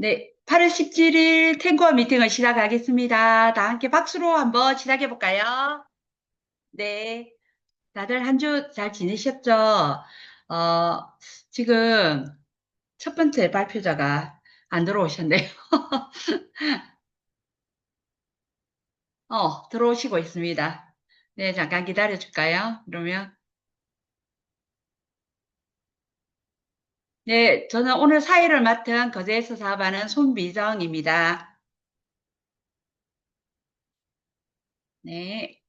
네, 8월 17일 탱고어 미팅을 시작하겠습니다. 다 함께 박수로 한번 시작해 볼까요? 네, 다들 한 주 잘 지내셨죠? 지금 첫 번째 발표자가 안 들어오셨네요. 들어오시고 있습니다. 네, 잠깐 기다려 줄까요? 그러면. 네, 저는 오늘 사회를 맡은 거제에서 사업하는 손미정입니다. 네.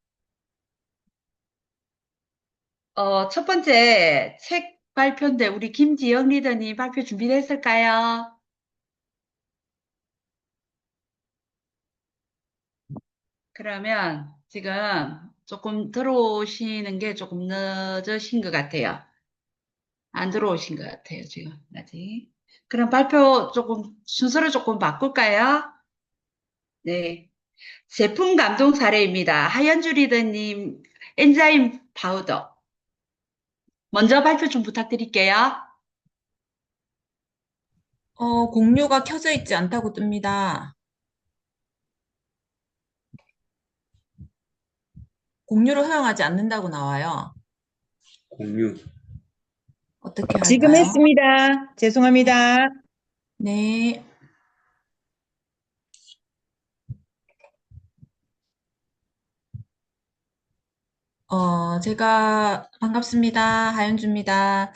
첫 번째 책 발표인데 우리 김지영 리더님 발표 준비됐을까요? 그러면 지금 조금 들어오시는 게 조금 늦으신 것 같아요. 안 들어오신 것 같아요, 지금. 아직. 그럼 발표 조금, 순서를 조금 바꿀까요? 네. 제품 감동 사례입니다. 하연주 리더님, 엔자임 파우더. 먼저 발표 좀 부탁드릴게요. 공유가 켜져 있지 않다고 뜹니다. 공유를 허용하지 않는다고 나와요. 공유. 어떻게 지금 할까요? 했습니다. 죄송합니다. 네. 제가 반갑습니다. 하연주입니다.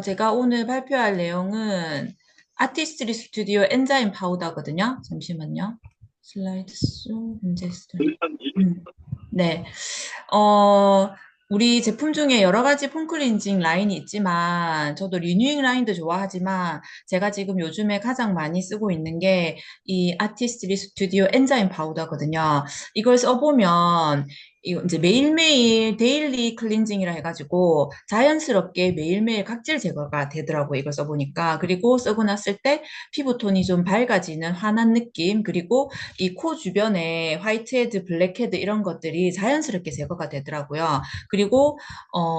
제가 오늘 발표할 내용은 아티스트리 스튜디오 엔자임 파우더거든요. 잠시만요. 슬라이드 수 문제 스타일. 네. 어, 우리 제품 중에 여러 가지 폼클렌징 라인이 있지만, 저도 리뉴잉 라인도 좋아하지만, 제가 지금 요즘에 가장 많이 쓰고 있는 게 이 아티스트리 스튜디오 엔자임 파우더거든요. 이걸 써보면, 이거 이제 매일매일 데일리 클렌징이라 해가지고 자연스럽게 매일매일 각질 제거가 되더라고요. 이걸 써보니까. 그리고 쓰고 났을 때 피부톤이 좀 밝아지는 환한 느낌, 그리고 이 코 주변에 화이트헤드, 블랙헤드 이런 것들이 자연스럽게 제거가 되더라고요. 그리고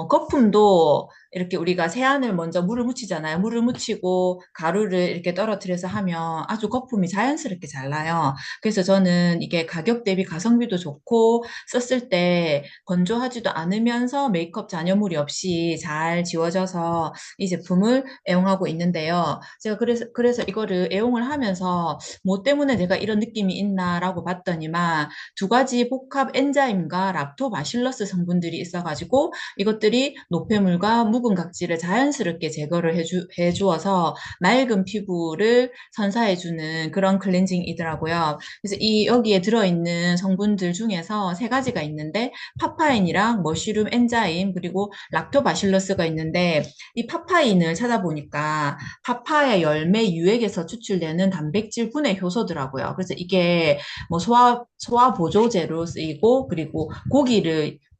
거품도 이렇게 우리가 세안을 먼저 물을 묻히잖아요. 물을 묻히고 가루를 이렇게 떨어뜨려서 하면 아주 거품이 자연스럽게 잘 나요. 그래서 저는 이게 가격 대비 가성비도 좋고 썼을 때 건조하지도 않으면서 메이크업 잔여물이 없이 잘 지워져서 이 제품을 애용하고 있는데요. 제가 그래서 이거를 애용을 하면서 뭐 때문에 내가 이런 느낌이 있나라고 봤더니만 두 가지 복합 엔자임과 락토바실러스 성분들이 있어가지고 이것들이 노폐물과 묵은 각질을 자연스럽게 제거를 해주어서 맑은 피부를 선사해주는 그런 클렌징이더라고요. 그래서 이 여기에 들어있는 성분들 중에서 세 가지가 있는데 파파인이랑 머쉬룸 엔자임 그리고 락토바실러스가 있는데 이 파파인을 찾아보니까 파파야 열매 유액에서 추출되는 단백질 분해 효소더라고요. 그래서 이게 뭐 소화 보조제로 쓰이고 그리고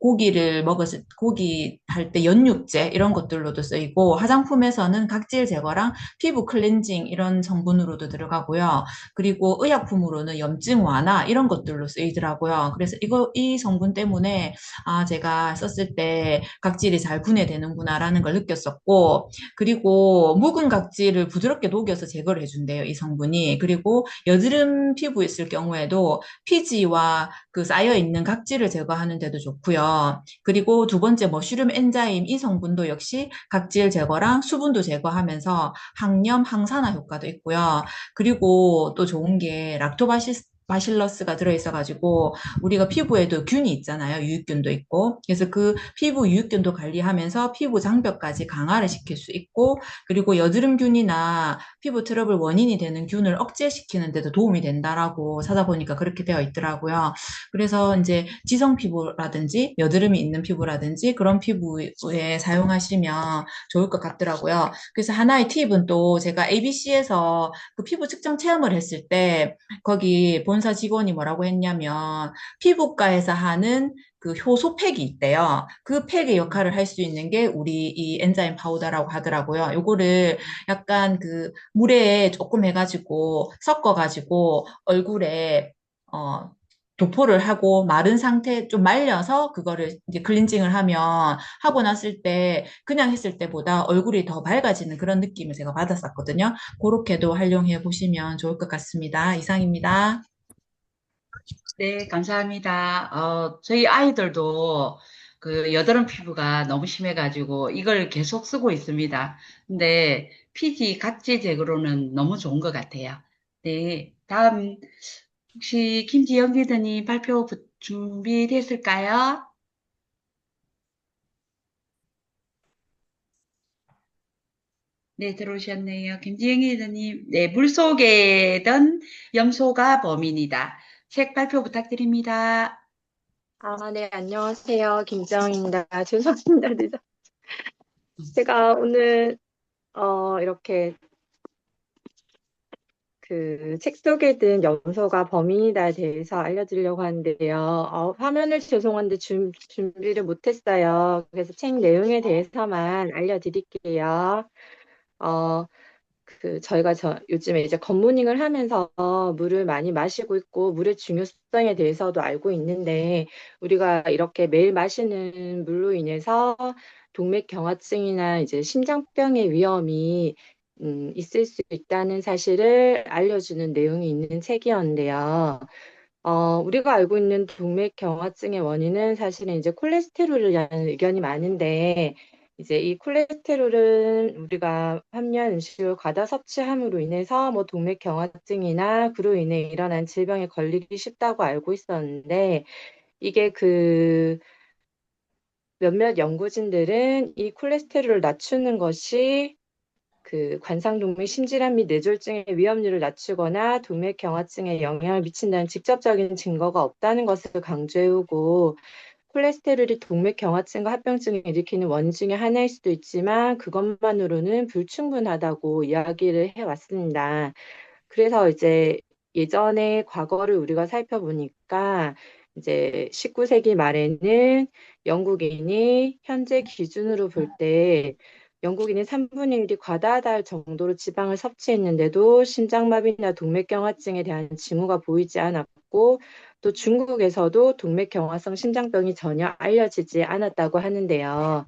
고기를 먹었을 고기 할 때 연육제 이런 것들로도 쓰이고 화장품에서는 각질 제거랑 피부 클렌징 이런 성분으로도 들어가고요. 그리고 의약품으로는 염증 완화 이런 것들로 쓰이더라고요. 그래서 이 성분 때문에 제가 썼을 때 각질이 잘 분해되는구나라는 걸 느꼈었고 그리고 묵은 각질을 부드럽게 녹여서 제거를 해준대요, 이 성분이. 그리고 여드름 피부 있을 경우에도 피지와 그 쌓여 있는 각질을 제거하는 데도 좋고요. 그리고 두 번째 머쉬룸 엔자임 이 성분도 역시 각질 제거랑 수분도 제거하면서 항염, 항산화 효과도 있고요. 그리고 또 좋은 게 바실러스가 들어있어가지고 우리가 피부에도 균이 있잖아요. 유익균도 있고. 그래서 그 피부 유익균도 관리하면서 피부 장벽까지 강화를 시킬 수 있고 그리고 여드름균이나 피부 트러블 원인이 되는 균을 억제시키는 데도 도움이 된다라고 찾아보니까 그렇게 되어 있더라고요. 그래서 이제 지성 피부라든지 여드름이 있는 피부라든지 그런 피부에 사용하시면 좋을 것 같더라고요. 그래서 하나의 팁은 또 제가 ABC에서 그 피부 측정 체험을 했을 때 거기 본사 직원이 뭐라고 했냐면 피부과에서 하는 그 효소 팩이 있대요. 그 팩의 역할을 할 수 있는 게 우리 이 엔자임 파우더라고 하더라고요. 요거를 약간 그 물에 조금 해가지고 섞어가지고 얼굴에 어 도포를 하고 마른 상태 좀 말려서 그거를 이제 클렌징을 하면 하고 났을 때 그냥 했을 때보다 얼굴이 더 밝아지는 그런 느낌을 제가 받았었거든요. 그렇게도 활용해 보시면 좋을 것 같습니다. 이상입니다. 네, 감사합니다. 저희 아이들도 그 여드름 피부가 너무 심해가지고 이걸 계속 쓰고 있습니다. 근데 피지 각질 제거로는 너무 좋은 것 같아요. 네, 다음 혹시 김지영 리더님 발표 준비됐을까요? 네, 들어오셨네요. 김지영 리더님. 네, 물속에 든 염소가 범인이다. 책 발표 부탁드립니다. 네, 안녕하세요. 김지영입니다. 죄송합니다. 제가 오늘, 이렇게 그 책 속에 든 염소가 범인이다에 대해서 알려드리려고 하는데요. 화면을 죄송한데 준비를 못했어요. 그래서 책 내용에 대해서만 알려드릴게요. 어, 저희가 요즘에 이제 굿모닝을 하면서 물을 많이 마시고 있고, 물의 중요성에 대해서도 알고 있는데, 우리가 이렇게 매일 마시는 물로 인해서 동맥경화증이나 이제 심장병의 위험이 있을 수 있다는 사실을 알려주는 내용이 있는 책이었는데요. 우리가 알고 있는 동맥경화증의 원인은 사실은 이제 콜레스테롤이라는 의견이 많은데, 이제 이 콜레스테롤은 우리가 함유한 음식을 과다 섭취함으로 인해서 뭐 동맥경화증이나 그로 인해 일어난 질병에 걸리기 쉽다고 알고 있었는데, 이게 몇몇 연구진들은 이 콜레스테롤을 낮추는 것이 관상동맥 심질환 및 뇌졸중의 위험률을 낮추거나 동맥경화증에 영향을 미친다는 직접적인 증거가 없다는 것을 강조해오고, 콜레스테롤이 동맥경화증과 합병증을 일으키는 원인 중에 하나일 수도 있지만 그것만으로는 불충분하다고 이야기를 해왔습니다. 그래서 이제 예전의 과거를 우리가 살펴보니까 이제 19세기 말에는 영국인이 현재 기준으로 볼 때 영국인의 3분의 1이 과다하다 할 정도로 지방을 섭취했는데도 심장마비나 동맥경화증에 대한 징후가 보이지 않았고, 또 중국에서도 동맥경화성 심장병이 전혀 알려지지 않았다고 하는데요.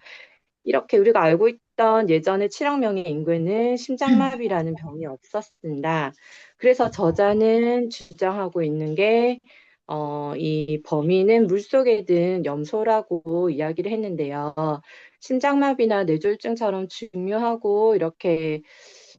이렇게 우리가 알고 있던 예전의 7억 명의 인구에는 심장마비라는 병이 없었습니다. 그래서 저자는 주장하고 있는 게, 이 범인은 물속에 든 염소라고 이야기를 했는데요. 심장마비나 뇌졸중처럼 중요하고 이렇게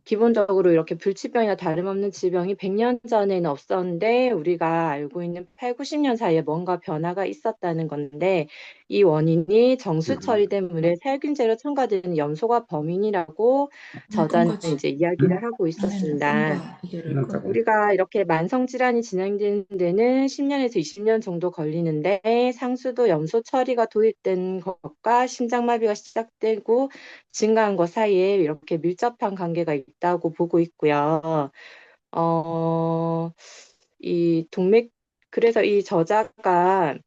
기본적으로 이렇게 불치병이나 다름없는 질병이 100년 전에는 없었는데 우리가 알고 있는 8, 90년 사이에 뭔가 변화가 있었다는 건데, 이 원인이 정수 처리된 물에 살균제로 첨가된 염소가 범인이라고 네, 끈 저자는 거지. 이제 이야기를 하고 안에는 있었습니다. 끈과 비결을 끈. 우리가 이렇게 만성 질환이 진행되는 데는 10년에서 20년 정도 걸리는데, 상수도 염소 처리가 도입된 것과 심장마비가 시작되고 증가한 것 사이에 이렇게 밀접한 관계가 있다고 보고 있고요. 어, 이 동맥 그래서 이 저자가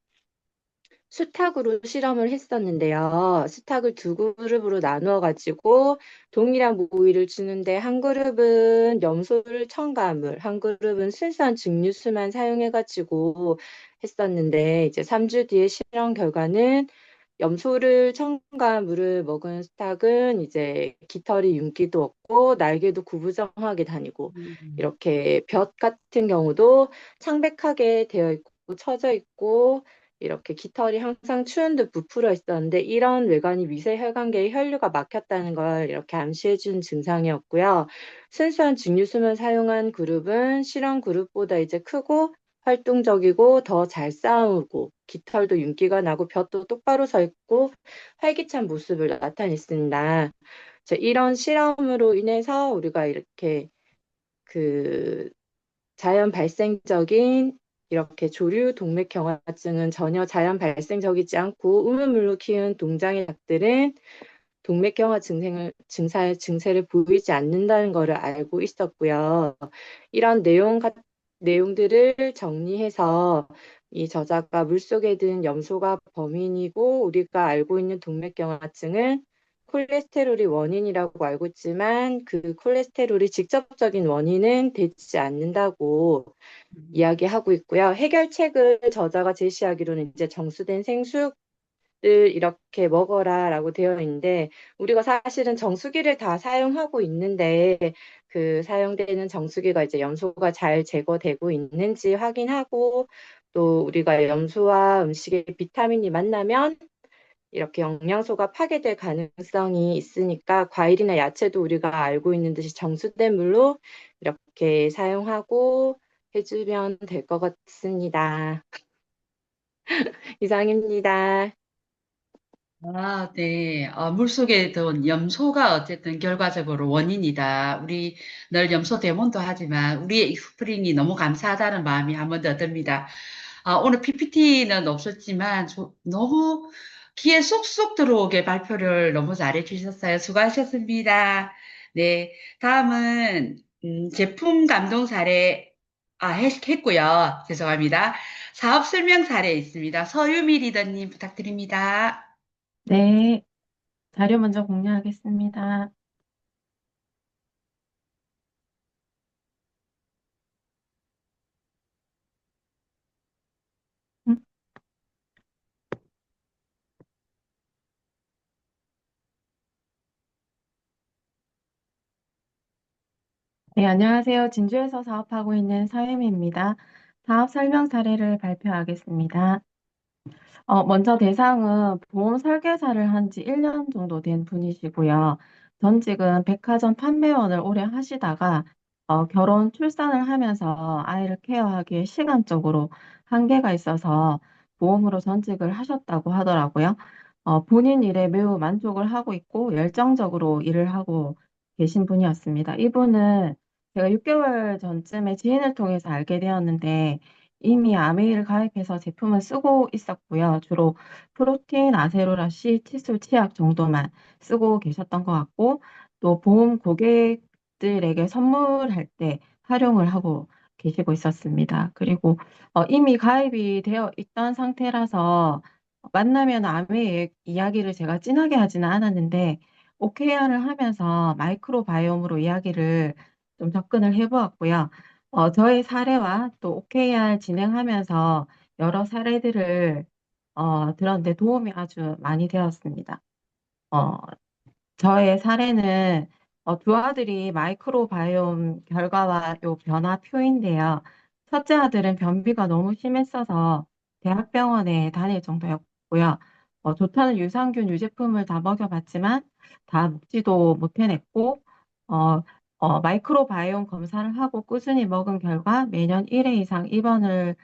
수탉으로 실험을 했었는데요. 수탉을 두 그룹으로 나누어 가지고 동일한 모이를 주는데, 한 그룹은 염소를 첨가물, 한 그룹은 순수한 증류수만 사용해 가지고 했었는데, 이제 3주 뒤에 실험 결과는 염소를 첨가한 물을 먹은 수탉은 이제 깃털이 윤기도 없고 날개도 구부정하게 다니고, 이렇게 볕 같은 경우도 창백하게 되어 있고 처져 있고, 이렇게 깃털이 항상 추운 듯 부풀어 있었는데, 이런 외관이 미세혈관계의 혈류가 막혔다는 걸 이렇게 암시해준 증상이었고요. 순수한 증류수만 사용한 그룹은 실험 그룹보다 이제 크고 활동적이고 더 잘 싸우고 깃털도 윤기가 나고 볕도 똑바로 서 있고 활기찬 모습을 나타냈습니다. 이런 실험으로 인해서 우리가 이렇게 그 자연 발생적인 이렇게 조류 동맥 경화증은 전혀 자연 발생적이지 않고 우물물로 키운 동장의 닭들은 동맥경화 증세를 보이지 않는다는 것을 알고 있었고요. 이런 내용들을 정리해서 이 저자가 물속에 든 염소가 범인이고 우리가 알고 있는 동맥경화증은 콜레스테롤이 원인이라고 알고 있지만 그 콜레스테롤이 직접적인 원인은 되지 않는다고 이야기하고 있고요. 해결책을 저자가 제시하기로는 이제 정수된 생수를 이렇게 먹어라라고 되어 있는데 우리가 사실은 정수기를 다 사용하고 있는데 그 사용되는 정수기가 이제 염소가 잘 제거되고 있는지 확인하고 또 우리가 염소와 음식에 비타민이 만나면 이렇게 영양소가 파괴될 가능성이 있으니까 과일이나 야채도 우리가 알고 있는 듯이 정수된 물로 이렇게 사용하고 해주면 될 것 같습니다. 이상입니다. 아, 네. 물속에 든 염소가 어쨌든 결과적으로 원인이다. 우리 늘 염소 대mon도 하지만 우리의 익스프링이 너무 감사하다는 마음이 한 번 더 듭니다. 오늘 PPT는 없었지만 너무 귀에 쏙쏙 들어오게 발표를 너무 잘해 주셨어요. 수고하셨습니다. 네. 다음은 제품 감동 사례 했고요. 죄송합니다. 사업 설명 사례 있습니다. 서유미 리더님 부탁드립니다. 네, 자료 먼저 공유하겠습니다. 음, 네, 안녕하세요. 진주에서 사업하고 있는 서혜미입니다. 사업 설명 사례를 발표하겠습니다. 먼저 대상은 보험 설계사를 한 지 1년 정도 된 분이시고요. 전직은 백화점 판매원을 오래 하시다가 결혼, 출산을 하면서 아이를 케어하기에 시간적으로 한계가 있어서 보험으로 전직을 하셨다고 하더라고요. 본인 일에 매우 만족을 하고 있고 열정적으로 일을 하고 계신 분이었습니다. 이분은 제가 6개월 전쯤에 지인을 통해서 알게 되었는데 이미 아메이를 가입해서 제품을 쓰고 있었고요. 주로 프로틴, 아세로라시, 칫솔, 치약 정도만 쓰고 계셨던 것 같고, 또 보험 고객들에게 선물할 때 활용을 하고 계시고 있었습니다. 그리고 이미 가입이 되어 있던 상태라서 만나면 아메이 이야기를 제가 진하게 하지는 않았는데, OKR을 하면서 마이크로바이옴으로 이야기를 좀 접근을 해보았고요. 저의 사례와 또 OKR 진행하면서 여러 사례들을 들었는데 도움이 아주 많이 되었습니다. 어, 저의 사례는 두 아들이 마이크로바이옴 결과와 요 변화표인데요. 첫째 아들은 변비가 너무 심했어서 대학병원에 다닐 정도였고요. 좋다는 유산균 유제품을 다 먹여봤지만 다 먹지도 못해냈고, 어, 마이크로바이옴 검사를 하고 꾸준히 먹은 결과 매년 1회 이상 입원을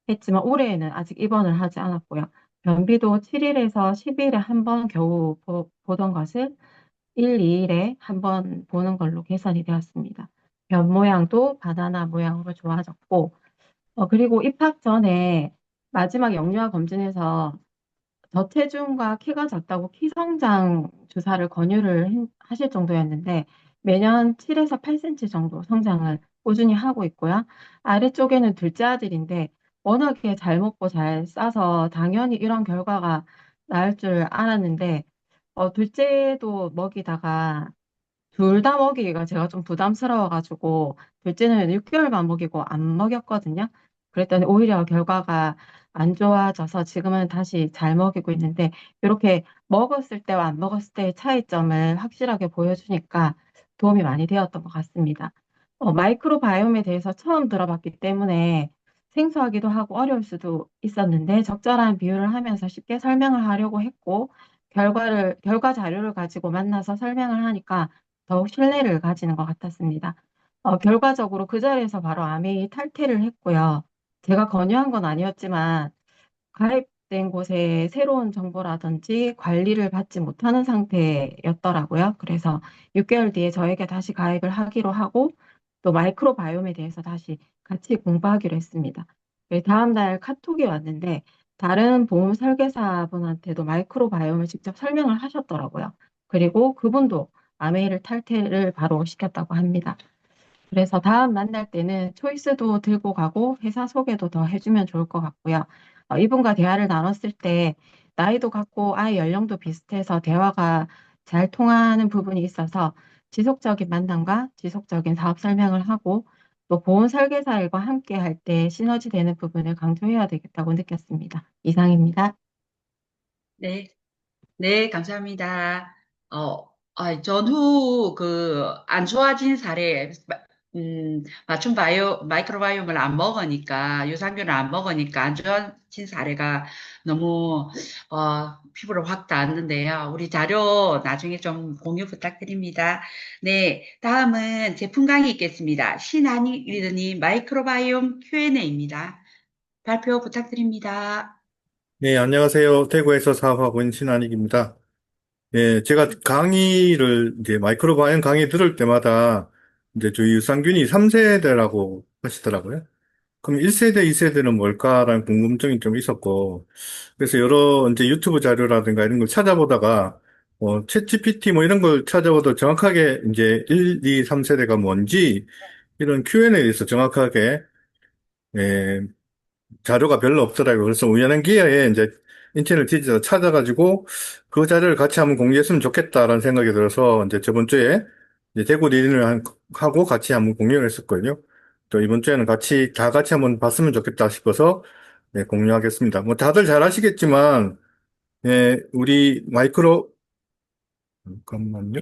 했지만 올해에는 아직 입원을 하지 않았고요. 변비도 7일에서 10일에 한 번 겨우 보던 것을 1, 2일에 한 번 보는 걸로 개선이 되었습니다. 변 모양도 바나나 모양으로 좋아졌고, 그리고 입학 전에 마지막 영유아 검진에서 저체중과 키가 작다고 키 성장 주사를 권유를 하실 정도였는데 매년 7에서 8cm 정도 성장을 꾸준히 하고 있고요. 아래쪽에는 둘째 아들인데 워낙에 잘 먹고 잘 싸서 당연히 이런 결과가 나올 줄 알았는데 둘째도 먹이다가 둘 다 먹이기가 제가 좀 부담스러워가지고 둘째는 6개월만 먹이고 안 먹였거든요. 그랬더니 오히려 결과가 안 좋아져서 지금은 다시 잘 먹이고 있는데 이렇게 먹었을 때와 안 먹었을 때의 차이점을 확실하게 보여주니까 도움이 많이 되었던 것 같습니다. 마이크로바이옴에 대해서 처음 들어봤기 때문에 생소하기도 하고 어려울 수도 있었는데 적절한 비유를 하면서 쉽게 설명을 하려고 했고 결과 자료를 가지고 만나서 설명을 하니까 더욱 신뢰를 가지는 것 같았습니다. 결과적으로 그 자리에서 바로 아메이 탈퇴를 했고요. 제가 권유한 건 아니었지만 가입된 곳에 새로운 정보라든지 관리를 받지 못하는 상태였더라고요. 그래서 6개월 뒤에 저에게 다시 가입을 하기로 하고 또 마이크로바이옴에 대해서 다시 같이 공부하기로 했습니다. 다음 날 카톡이 왔는데 다른 보험 설계사분한테도 마이크로바이옴을 직접 설명을 하셨더라고요. 그리고 그분도 아메이를 탈퇴를 바로 시켰다고 합니다. 그래서 다음 만날 때는 초이스도 들고 가고 회사 소개도 더 해주면 좋을 것 같고요. 이분과 대화를 나눴을 때 나이도 같고 아이 연령도 비슷해서 대화가 잘 통하는 부분이 있어서 지속적인 만남과 지속적인 사업 설명을 하고 또 보험 설계사일과 함께 할 때 시너지 되는 부분을 강조해야 되겠다고 느꼈습니다. 이상입니다. 네. 네, 감사합니다. 전후 안 좋아진 사례, 맞춤 마이크로바이옴을 안 먹으니까, 유산균을 안 먹으니까 안 좋아진 사례가 너무, 피부를 확 닿았는데요. 우리 자료 나중에 좀 공유 부탁드립니다. 네, 다음은 제품 강의 있겠습니다. 신한희 리더님 마이크로바이옴 Q&A입니다. 발표 부탁드립니다. 네, 안녕하세요. 대구에서 사업하고 있는 신한익입니다. 예, 제가 이제 마이크로바이옴 강의 들을 때마다 이제 저희 유산균이 3세대라고 하시더라고요. 그럼 1세대, 2세대는 뭘까라는 궁금증이 좀 있었고, 그래서 여러 이제 유튜브 자료라든가 이런 걸 찾아보다가, 챗 GPT 뭐 이런 걸 찾아봐도 정확하게 이제 1, 2, 3세대가 뭔지 이런 Q&A에 대해서 정확하게, 예, 자료가 별로 없더라고요. 그래서 우연한 기회에 이제 인터넷 뒤져서 찾아가지고 그 자료를 같이 한번 공유했으면 좋겠다라는 생각이 들어서 이제 저번 주에 이제 대구 리인을 하고 같이 한번 공유를 했었거든요. 또 이번 주에는 다 같이 한번 봤으면 좋겠다 싶어서 네, 공유하겠습니다. 뭐 다들 잘 아시겠지만, 예, 우리 잠깐만요.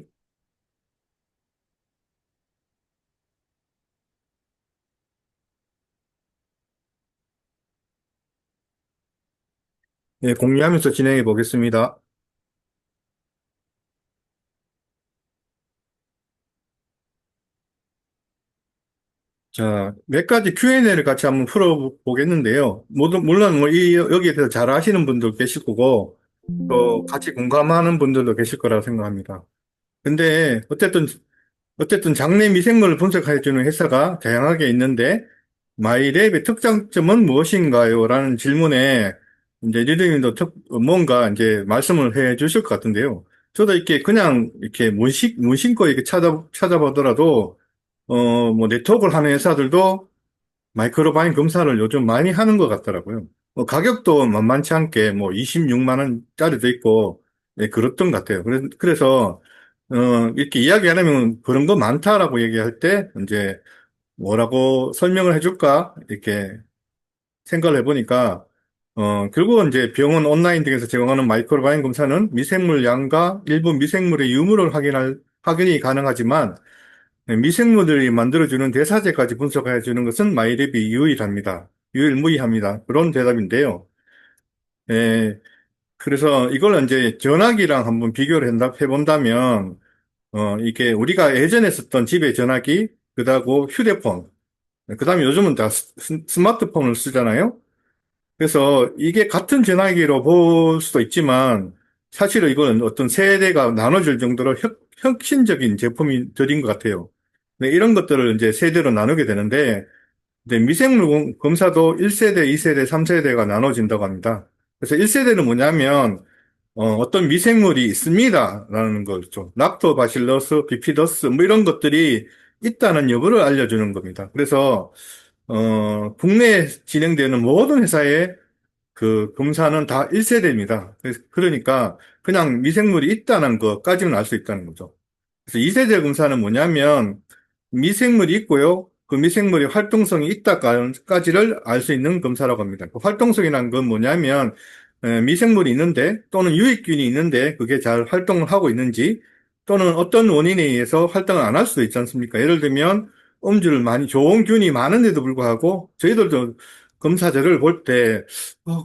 예, 공유하면서 진행해 보겠습니다. 자, 몇 가지 Q&A를 같이 한번 풀어보겠는데요. 물론 뭐 여기에 대해서 잘 아시는 분도 계실 거고, 또 같이 공감하는 분들도 계실 거라고 생각합니다. 근데 어쨌든 장내 미생물을 분석해주는 회사가 다양하게 있는데, 마이랩의 특장점은 무엇인가요? 라는 질문에 이제 리더님도 뭔가 이제 말씀을 해 주실 것 같은데요. 저도 이렇게 그냥 이렇게 문신거 이렇게 찾아보더라도, 뭐 네트워크를 하는 회사들도 마이크로바이옴 검사를 요즘 많이 하는 것 같더라고요. 가격도 만만치 않게 뭐 26만 원짜리도 있고, 네, 그렇던 것 같아요. 그래서, 이렇게 이야기 안 하면 그런 거 많다라고 얘기할 때, 이제 뭐라고 설명을 해줄까? 이렇게 생각을 해보니까, 결국은 이제 병원 온라인 등에서 제공하는 마이크로바이옴 검사는 미생물 양과 일부 미생물의 유무를 확인이 가능하지만, 네, 미생물들이 만들어주는 대사제까지 분석해주는 것은 마이랩이 유일무이합니다. 그런 대답인데요. 예, 그래서 이걸 이제 전화기랑 한번 비교를 해본다면, 이게 우리가 예전에 썼던 집의 전화기, 그다고 휴대폰, 그다음에 요즘은 다 스마트폰을 쓰잖아요. 그래서 이게 같은 전화기로 볼 수도 있지만, 사실은 이건 어떤 세대가 나눠질 정도로 혁신적인 제품들인 것 같아요. 네, 이런 것들을 이제 세대로 나누게 되는데, 이제 미생물 검사도 1세대, 2세대, 3세대가 나눠진다고 합니다. 그래서 1세대는 뭐냐면, 어떤 미생물이 있습니다라는 거죠. 락토바실러스, 비피더스, 뭐 이런 것들이 있다는 여부를 알려주는 겁니다. 그래서, 국내에 진행되는 모든 회사의 그 검사는 다 1세대입니다. 그러니까 그냥 미생물이 있다는 것까지는 알 수 있다는 거죠. 그래서 2세대 검사는 뭐냐면 미생물이 있고요. 그 미생물의 활동성이 있다까지를 알 수 있는 검사라고 합니다. 그 활동성이라는 건 뭐냐면 미생물이 있는데 또는 유익균이 있는데 그게 잘 활동을 하고 있는지 또는 어떤 원인에 의해서 활동을 안 할 수도 있지 않습니까? 예를 들면 음주를 많이 좋은 균이 많은데도 불구하고 저희들도 검사자를 볼 때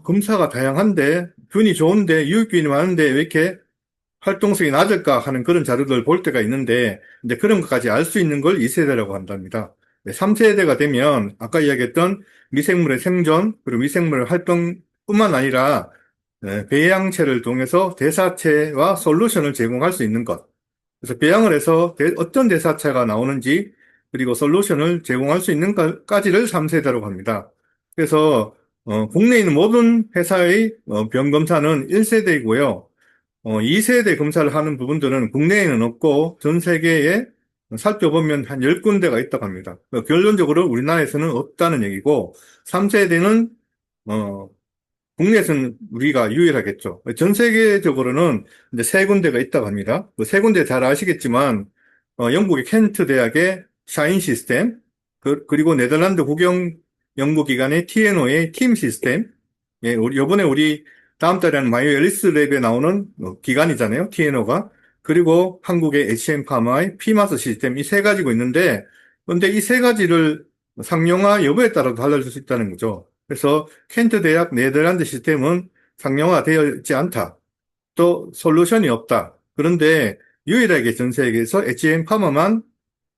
검사가 다양한데 균이 좋은데 유익균이 많은데 왜 이렇게 활동성이 낮을까 하는 그런 자료들을 볼 때가 있는데, 이제 그런 것까지 알 수 있는 걸 2세대라고 한답니다. 3세대가 되면 아까 이야기했던 미생물의 생존, 그리고 미생물의 활동뿐만 아니라 배양체를 통해서 대사체와 솔루션을 제공할 수 있는 것. 그래서 배양을 해서 어떤 대사체가 나오는지, 그리고 솔루션을 제공할 수 있는 것까지를 3세대라고 합니다. 그래서 국내에 있는 모든 회사의 병 검사는 1세대이고요. 2세대 검사를 하는 부분들은 국내에는 없고 전 세계에 살펴보면 한 10군데가 있다고 합니다. 결론적으로 우리나라에서는 없다는 얘기고 3세대는 국내에서는 우리가 유일하겠죠. 전 세계적으로는 이제 세 군데가 있다고 합니다. 그 세 군데 잘 아시겠지만, 영국의 켄트 대학의 샤인 시스템, 그리고 네덜란드 국영 연구기관의 TNO의 팀 시스템, 예, 요번에 우리 다음 달에 하는 마이오 앨리스 랩에 나오는 기관이잖아요. TNO가. 그리고 한국의 HM 파마의 피마스 시스템, 이 세 가지고 있는데, 근데 이 세 가지를 상용화 여부에 따라 달라질 수 있다는 거죠. 그래서 켄트 대학 네덜란드 시스템은 상용화되어 있지 않다. 또 솔루션이 없다. 그런데 유일하게 전 세계에서 HM 파마만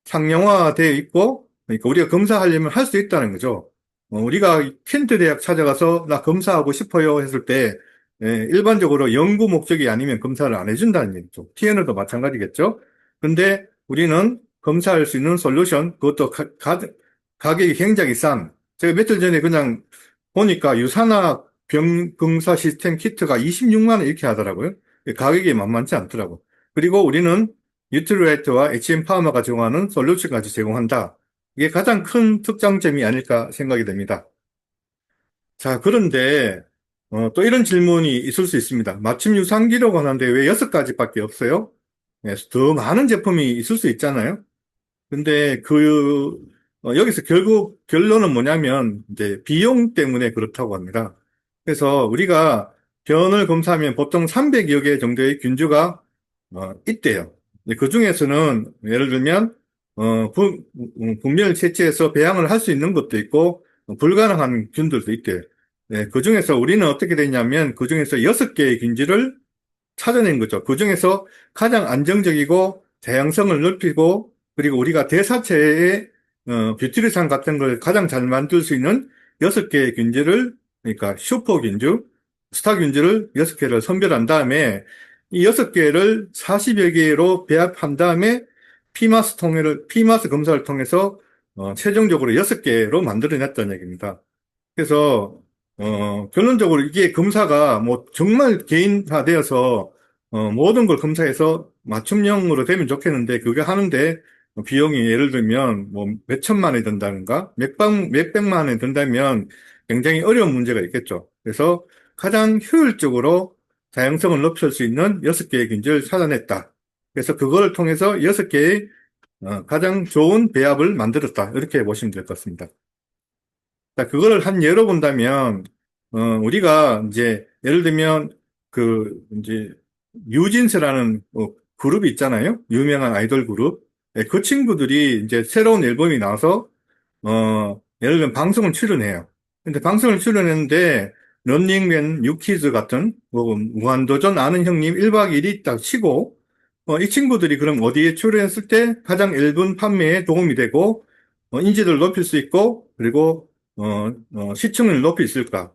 상용화되어 있고, 그러니까 우리가 검사하려면 할 수 있다는 거죠. 우리가 켄트 대학 찾아가서 나 검사하고 싶어요 했을 때, 일반적으로 연구 목적이 아니면 검사를 안 해준다는 얘기죠. TNO도 마찬가지겠죠. 근데 우리는 검사할 수 있는 솔루션, 그것도 가격이 굉장히 싼. 제가 며칠 전에 그냥 보니까 유산화 병검사 시스템 키트가 26만 원 이렇게 하더라고요. 가격이 만만치 않더라고. 그리고 우리는 뉴트리라이트와 HM 파마가 제공하는 솔루션까지 제공한다. 이게 가장 큰 특장점이 아닐까 생각이 됩니다. 자, 그런데 또 이런 질문이 있을 수 있습니다. 맞춤 유산기로 관한데 왜 6가지밖에 없어요? 네, 더 많은 제품이 있을 수 있잖아요. 근데 여기서 결국 결론은 뭐냐면, 이제 비용 때문에 그렇다고 합니다. 그래서 우리가 변을 검사하면 보통 300여 개 정도의 균주가, 있대요. 그 중에서는, 예를 들면, 분면을 채취해서 배양을 할 수 있는 것도 있고, 불가능한 균들도 있대요. 네, 그 중에서 우리는 어떻게 되냐면, 그 중에서 6개의 균주를 찾아낸 거죠. 그 중에서 가장 안정적이고 다양성을 넓히고 그리고 우리가 대사체의 뷰티리산 같은 걸 가장 잘 만들 수 있는 6개의 균주를 그러니까 슈퍼 균주, 스타 균주를 6개를 선별한 다음에 이 6개를 40여 개로 배합한 다음에 피마스 검사를 통해서 최종적으로 6개로 만들어냈다는 얘기입니다. 그래서 결론적으로 이게 검사가 뭐 정말 개인화되어서 모든 걸 검사해서 맞춤형으로 되면 좋겠는데 그게 하는데 비용이 예를 들면 뭐 몇천만 원이 든다든가 몇백만 원이 든다면 굉장히 어려운 문제가 있겠죠. 그래서 가장 효율적으로 다양성을 높일 수 있는 6개의 균질을 찾아냈다. 그래서 그걸 통해서 6개의 가장 좋은 배합을 만들었다. 이렇게 보시면 될 것 같습니다. 자, 그거를 한 예로 본다면, 우리가 이제, 예를 들면, 이제, 뉴진스라는 그룹이 있잖아요. 유명한 아이돌 그룹. 그 친구들이 이제 새로운 앨범이 나와서, 예를 들면 방송을 출연해요. 근데 방송을 출연했는데, 런닝맨 뉴키즈 같은, 뭐, 무한도전 아는 형님 1박 2일이 딱 치고, 이 친구들이 그럼 어디에 출연했을 때 가장 앨범 판매에 도움이 되고, 인지도를 높일 수 있고, 그리고 시청률 높이 있을까?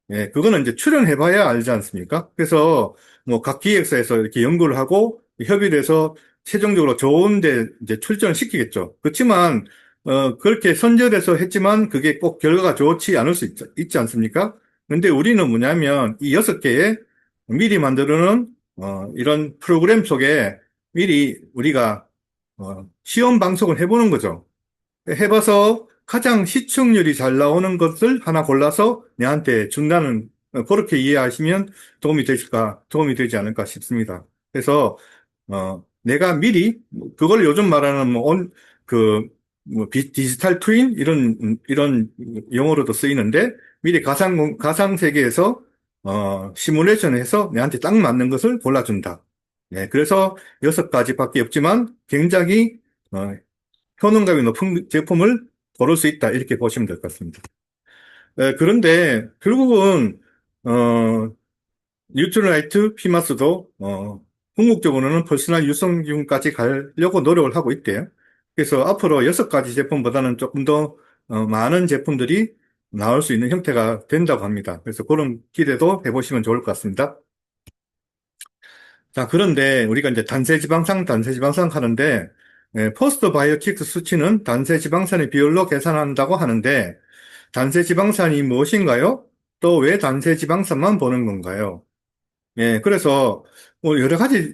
예, 그거는 이제 출연해봐야 알지 않습니까? 그래서 뭐 각 기획사에서 이렇게 연구를 하고 협의를 해서 최종적으로 좋은데 이제 출전을 시키겠죠. 그렇지만 그렇게 선별해서 했지만 그게 꼭 결과가 좋지 않을 수 있지 않습니까? 근데 우리는 뭐냐면 이 6개의 미리 만들어놓은 이런 프로그램 속에 미리 우리가 시험 방송을 해보는 거죠. 해봐서 가장 시청률이 잘 나오는 것을 하나 골라서 내한테 준다는, 그렇게 이해하시면 도움이 되지 않을까 싶습니다. 그래서, 내가 미리, 그걸 요즘 말하는 디지털 트윈? 이런 용어로도 쓰이는데, 미리 가상 세계에서, 시뮬레이션 해서 내한테 딱 맞는 것을 골라준다. 네, 그래서 6가지밖에 없지만 굉장히, 효능감이 높은 제품을 고를 수 있다. 이렇게 보시면 될 것 같습니다. 그런데 결국은 뉴트럴라이트 피마스도 궁극적으로는 퍼스널 유성균까지 가려고 노력을 하고 있대요. 그래서 앞으로 6가지 제품보다는 조금 더 많은 제품들이 나올 수 있는 형태가 된다고 합니다. 그래서 그런 기대도 해보시면 좋을 것 같습니다. 자, 그런데 우리가 이제 단세지방산 하는데, 포스트 바이오틱스 수치는 단세지방산의 비율로 계산한다고 하는데, 단세지방산이 무엇인가요? 또 왜 단세지방산만 보는 건가요? 예, 그래서 뭐 여러 가지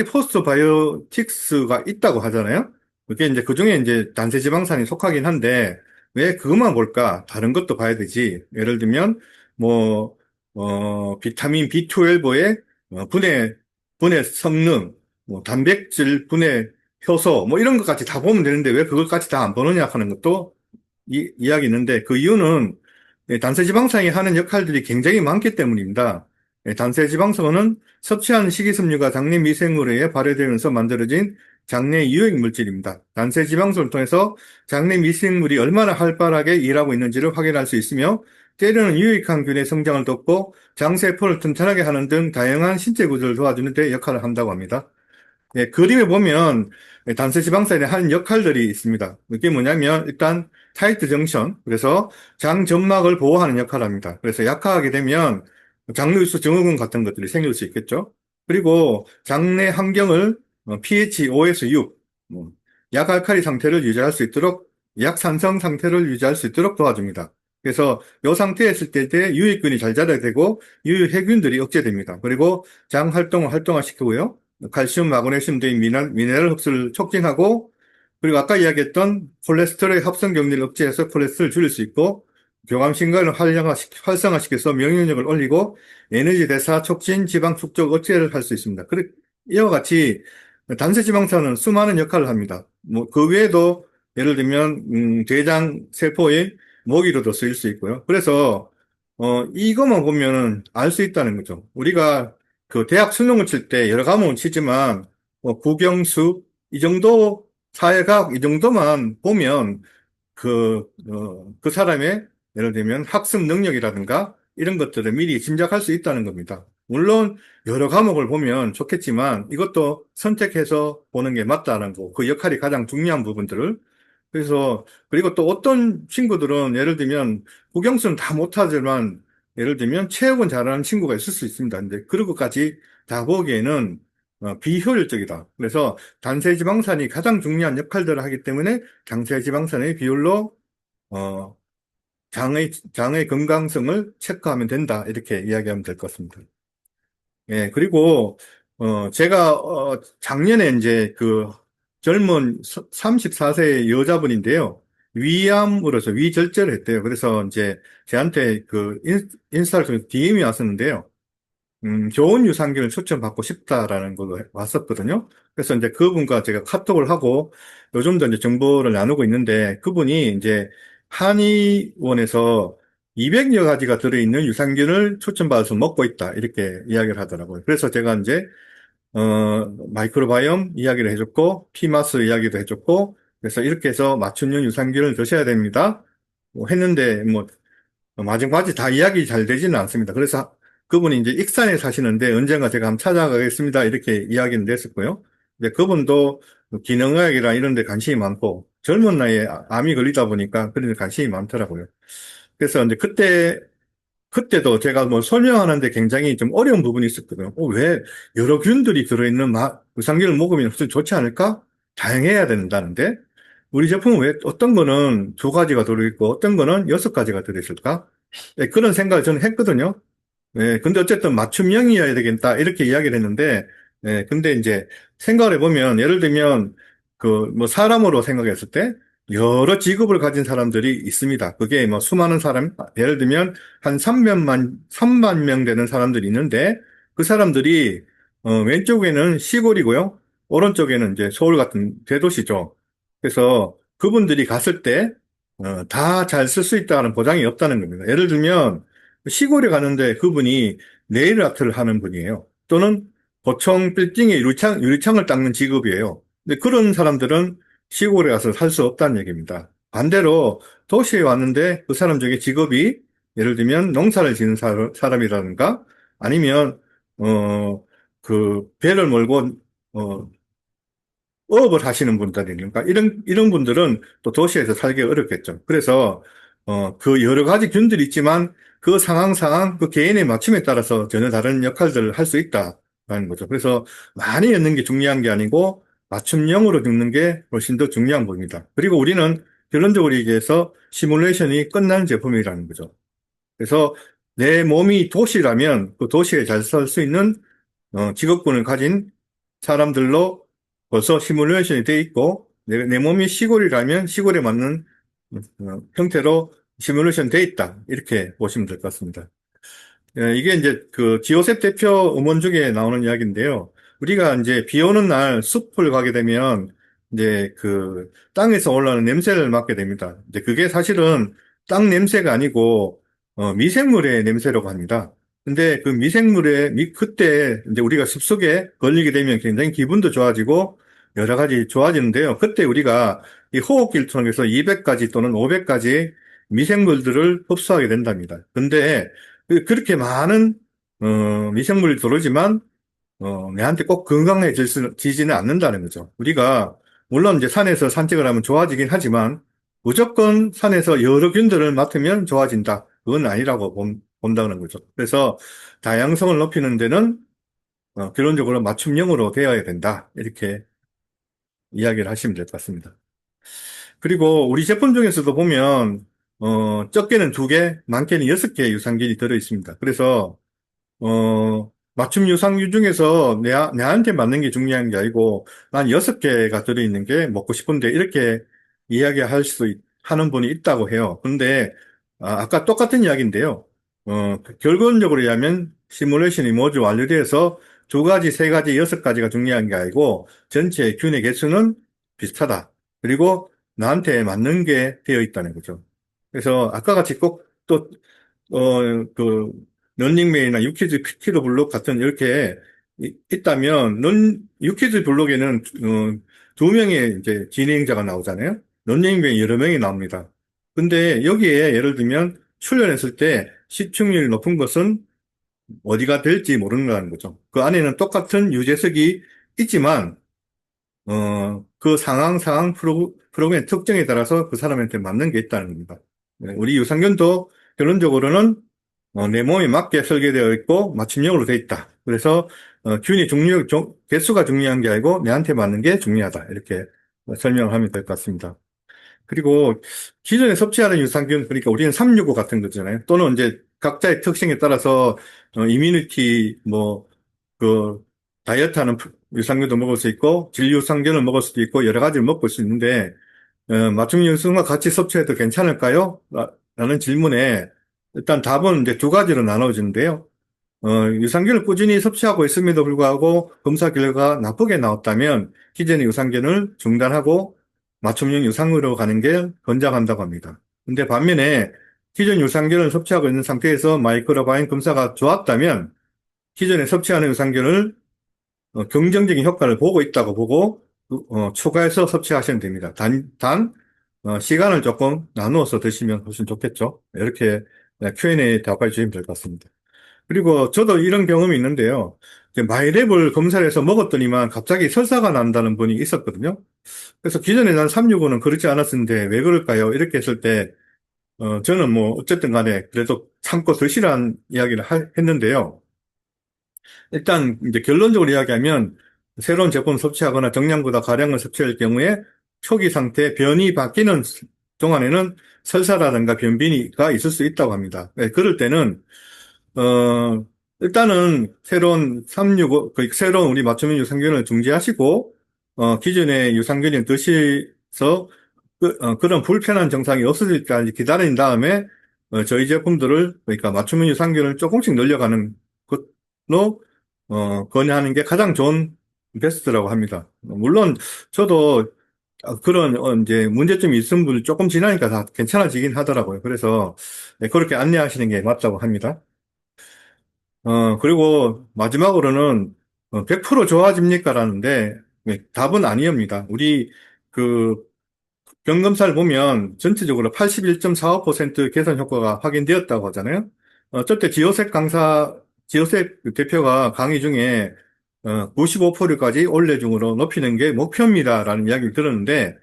포스트 바이오틱스가 있다고 하잖아요. 그게 이제 그중에 이제 단세지방산이 속하긴 한데, 왜 그것만 볼까? 다른 것도 봐야 되지. 예를 들면, 뭐, 비타민 B12의 분해 성능, 뭐 단백질 분해 효소, 뭐 이런 것까지 다 보면 되는데 왜 그것까지 다 안 보느냐 하는 것도 이야기 있는데 그 이유는 단세지방산이 하는 역할들이 굉장히 많기 때문입니다. 단세지방산은 섭취한 식이섬유가 장내 미생물에 의해 발효되면서 만들어진 장내 유해 물질입니다. 단세지방산을 통해서 장내 미생물이 얼마나 활발하게 일하고 있는지를 확인할 수 있으며 때로는 유익한 균의 성장을 돕고 장세포를 튼튼하게 하는 등 다양한 신체 구조를 도와주는 데 역할을 한다고 합니다. 그림에 보면 단세지방산이 하는 역할들이 있습니다. 그게 뭐냐면 일단 타이트 정션, 그래서 장 점막을 보호하는 역할을 합니다. 그래서 약화하게 되면 장루이스 증후군 같은 것들이 생길 수 있겠죠. 그리고 장내 환경을 pH 5에서 6, 약알칼리 상태를 유지할 수 있도록 약산성 상태를 유지할 수 있도록 도와줍니다. 그래서 이 상태에 있을 때 유익균이 잘 자라게 되고 유해균들이 억제됩니다. 그리고 장 활동을 활동화시키고요. 칼슘, 마그네슘 등의 미네랄 흡수를 촉진하고, 그리고 아까 이야기했던 콜레스테롤의 합성 경리를 억제해서 콜레스테롤을 줄일 수 있고, 교감신경을 활성화시켜서免疫力을 올리고, 에너지 대사 촉진, 지방 축적 억제를 할 수 있습니다. 이와 같이 단세지방산은 수많은 역할을 합니다. 뭐, 그 외에도 예를 들면, 대장 세포의 모기로도 쓰일 수 있고요. 그래서, 이것만 보면은 알 수 있다는 거죠. 우리가 그 대학 수능을 칠 때 여러 과목을 치지만 뭐 국영수 이 정도 사회과학 이 정도만 보면 그 사람의 예를 들면 학습 능력이라든가 이런 것들을 미리 짐작할 수 있다는 겁니다. 물론 여러 과목을 보면 좋겠지만 이것도 선택해서 보는 게 맞다는 거, 그 역할이 가장 중요한 부분들을. 그래서 그리고 또 어떤 친구들은 예를 들면 국영수는 다 못하지만 예를 들면 체육은 잘하는 친구가 있을 수 있습니다. 근데 그런 것까지 다 보기에는 비효율적이다. 그래서 단세지방산이 가장 중요한 역할들을 하기 때문에 장세지방산의 비율로 어, 장의 건강성을 체크하면 된다. 이렇게 이야기하면 될 것 같습니다. 예, 그리고 제가 작년에 이제 그 젊은 34세 여자분인데요. 위암으로서 위절제를 했대요. 그래서 이제 저한테 그 인스타를 통해서 DM이 왔었는데요. 좋은 유산균을 추천받고 싶다라는 걸로 왔었거든요. 그래서 이제 그분과 제가 카톡을 하고 요즘도 이제 정보를 나누고 있는데 그분이 이제 한의원에서 200여 가지가 들어있는 유산균을 추천받아서 먹고 있다. 이렇게 이야기를 하더라고요. 그래서 제가 이제, 마이크로바이옴 이야기를 해줬고, 피마스 이야기도 해줬고, 그래서 이렇게 해서 맞춤형 유산균을 드셔야 됩니다. 뭐 했는데, 뭐, 마지막까지 다 이야기 잘 되지는 않습니다. 그래서 그분이 이제 익산에 사시는데 언젠가 제가 한번 찾아가겠습니다. 이렇게 이야기는 됐었고요. 근데 그분도 기능의학이나 이런 데 관심이 많고 젊은 나이에 암이 걸리다 보니까 그런 데 관심이 많더라고요. 그래서 이제 그때도 제가 뭐 설명하는데 굉장히 좀 어려운 부분이 있었거든요. 왜 여러 균들이 들어있는 유산균을 먹으면 훨씬 좋지 않을까? 다양해야 된다는데 우리 제품은 왜 어떤 거는 두 가지가 들어있고 어떤 거는 여섯 가지가 들어있을까? 네, 그런 생각을 저는 했거든요. 네, 근데 어쨌든 맞춤형이어야 되겠다 이렇게 이야기를 했는데, 네, 근데 이제 생각을 해보면 예를 들면 그 뭐 사람으로 생각했을 때 여러 직업을 가진 사람들이 있습니다. 그게 뭐 수많은 사람, 예를 들면 한 3만 명 되는 사람들이 있는데 그 사람들이 왼쪽에는 시골이고요. 오른쪽에는 이제 서울 같은 대도시죠. 그래서 그분들이 갔을 때 다 잘 쓸 수 있다는 보장이 없다는 겁니다. 예를 들면 시골에 가는데 그분이 네일 아트를 하는 분이에요. 또는 고층 빌딩의 유리창을 닦는 직업이에요. 근데 그런 사람들은 시골에 가서 살 수 없다는 얘기입니다. 반대로 도시에 왔는데 그 사람 중에 직업이 예를 들면 농사를 짓는 사람이라든가 아니면 그 배를 몰고 어, 어업을 하시는 분들이니까 이런 분들은 또 도시에서 살기 어렵겠죠. 그래서 그 여러 가지 균들이 있지만 그 상황 그 개인의 맞춤에 따라서 전혀 다른 역할들을 할 수 있다라는 거죠. 그래서 많이 넣는 게 중요한 게 아니고 맞춤형으로 넣는 게 훨씬 더 중요한 겁니다. 그리고 우리는 결론적으로 얘기해서 시뮬레이션이 끝난 제품이라는 거죠. 그래서 내 몸이 도시라면 그 도시에 잘 살 수 있는 직업군을 가진 사람들로 벌써 시뮬레이션이 돼 있고 내 몸이 시골이라면 시골에 맞는 형태로 시뮬레이션 돼 있다. 이렇게 보시면 될 것 같습니다. 이게 이제 그 지오셉 대표 음원 중에 나오는 이야기인데요. 우리가 이제 비 오는 날 숲을 가게 되면 이제 그 땅에서 올라오는 냄새를 맡게 됩니다. 이제 그게 사실은 땅 냄새가 아니고 미생물의 냄새라고 합니다. 근데 그 그때 이제 우리가 숲속에 걸리게 되면 굉장히 기분도 좋아지고 여러 가지 좋아지는데요. 그때 우리가 이 호흡기를 통해서 200가지 또는 500가지 미생물들을 흡수하게 된답니다. 근데 그렇게 많은 미생물이 들어오지만 내한테 꼭 건강해지지는 않는다는 거죠. 우리가 물론 이제 산에서 산책을 하면 좋아지긴 하지만 무조건 산에서 여러 균들을 맡으면 좋아진다. 그건 아니라고 본다는 거죠. 그래서 다양성을 높이는 데는 결론적으로 맞춤형으로 되어야 된다. 이렇게 이야기를 하시면 될 것 같습니다. 그리고 우리 제품 중에서도 보면 적게는 2개, 많게는 6개 유산균이 들어 있습니다. 그래서 맞춤 유산균 중에서 내한테 맞는 게 중요한 게 아니고, 난 6개가 들어있는 게 먹고 싶은데, 이렇게 이야기할 하는 분이 있다고 해요. 근데, 아까 똑같은 이야기인데요. 결론적으로 얘기하면, 시뮬레이션이 모두 완료돼서 2가지, 3가지, 6가지가 중요한 게 아니고, 전체 균의 개수는 비슷하다. 그리고 나한테 맞는 게 되어 있다는 거죠. 그래서 아까 같이 꼭 또, 그, 런닝맨이나 유키즈 키드 블록 같은 이렇게 있다면 유키즈 블록에는 2명의 이제 진행자가 나오잖아요. 런닝맨 여러 명이 나옵니다. 근데 여기에 예를 들면 출연했을 때 시청률이 높은 것은 어디가 될지 모른다는 거죠. 그 안에는 똑같은 유재석이 있지만 그 상황 프로그램 특징에 따라서 그 사람한테 맞는 게 있다는 겁니다. 네, 우리 유산균도 결론적으로는 내 몸에 맞게 설계되어 있고 맞춤형으로 되어 있다. 그래서 균이 개수가 중요한 게 아니고 내한테 맞는 게 중요하다. 이렇게 설명을 하면 될 것 같습니다. 그리고 기존에 섭취하는 유산균, 그러니까 우리는 365 같은 거잖아요. 또는 이제 각자의 특성에 따라서 이뮤니티 그 다이어트하는 유산균도 먹을 수 있고 진유산균을 먹을 수도 있고 여러 가지를 먹을 수 있는데 맞춤 유산균과 같이 섭취해도 괜찮을까요? 라는 질문에 일단 답은 이제 2가지로 나눠지는데요. 유산균을 꾸준히 섭취하고 있음에도 불구하고 검사 결과가 나쁘게 나왔다면 기존의 유산균을 중단하고 맞춤형 유산균으로 가는 게 권장한다고 합니다. 근데 반면에 기존 유산균을 섭취하고 있는 상태에서 마이크로바이옴 검사가 좋았다면 기존에 섭취하는 유산균을 긍정적인 효과를 보고 있다고 보고 추가해서 섭취하시면 됩니다. 시간을 조금 나누어서 드시면 훨씬 좋겠죠. 이렇게 Q&A 답해 주시면 될 것 같습니다. 그리고 저도 이런 경험이 있는데요. 이제 마이랩을 검사를 해서 먹었더니만 갑자기 설사가 난다는 분이 있었거든요. 그래서 기존에 난 365는 그렇지 않았는데 왜 그럴까요? 이렇게 했을 때 저는 어쨌든 간에 그래도 참고 드시라는 이야기를 했는데요. 일단 이제 결론적으로 이야기하면 새로운 제품 섭취하거나 정량보다 가량을 섭취할 경우에 초기 상태 변이 바뀌는 동안에는 설사라든가 변비가 있을 수 있다고 합니다. 네, 그럴 때는 일단은 새로운 365, 새로운 우리 맞춤형 유산균을 중지하시고 기존의 유산균을 드셔서 그런 불편한 증상이 없어질 때까지 기다린 다음에 저희 제품들을 그러니까 맞춤형 유산균을 조금씩 늘려가는 것로 권유하는 게 가장 좋은 베스트라고 합니다. 물론 저도 그런 이제 문제점이 있은 분들 조금 지나니까 다 괜찮아지긴 하더라고요. 그래서 네, 그렇게 안내하시는 게 맞다고 합니다. 그리고 마지막으로는 100% 좋아집니까? 라는데 네, 답은 아니옵니다. 우리 그 병검사를 보면 전체적으로 81.45% 개선 효과가 확인되었다고 하잖아요. 저때 지오셉 대표가 강의 중에 95%까지 올레중으로 높이는 게 목표입니다라는 이야기를 들었는데,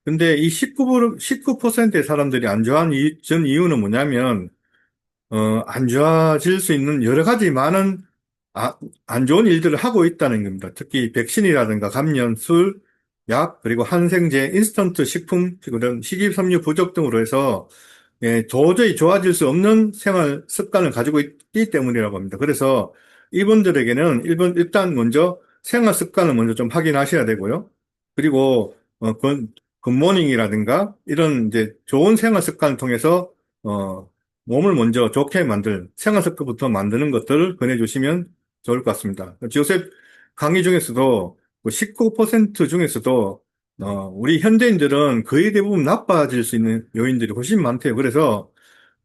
근데 이 19%의 사람들이 안 좋아하는 전 이유는 뭐냐면, 안 좋아질 수 있는 여러 가지 많은 안 좋은 일들을 하고 있다는 겁니다. 특히 백신이라든가 감염, 술, 약, 그리고 항생제, 인스턴트 식품, 그런 식이섬유 부족 등으로 해서 도저히 좋아질 수 없는 생활 습관을 가지고 있기 때문이라고 합니다. 그래서 이분들에게는 일단 먼저 생활 습관을 먼저 좀 확인하셔야 되고요. 그리고 굿모닝이라든가 이런 이제 좋은 생활 습관을 통해서 몸을 먼저 좋게 생활 습관부터 만드는 것들을 권해주시면 좋을 것 같습니다. 조셉 강의 중에서도 19% 중에서도 우리 현대인들은 거의 대부분 나빠질 수 있는 요인들이 훨씬 많대요. 그래서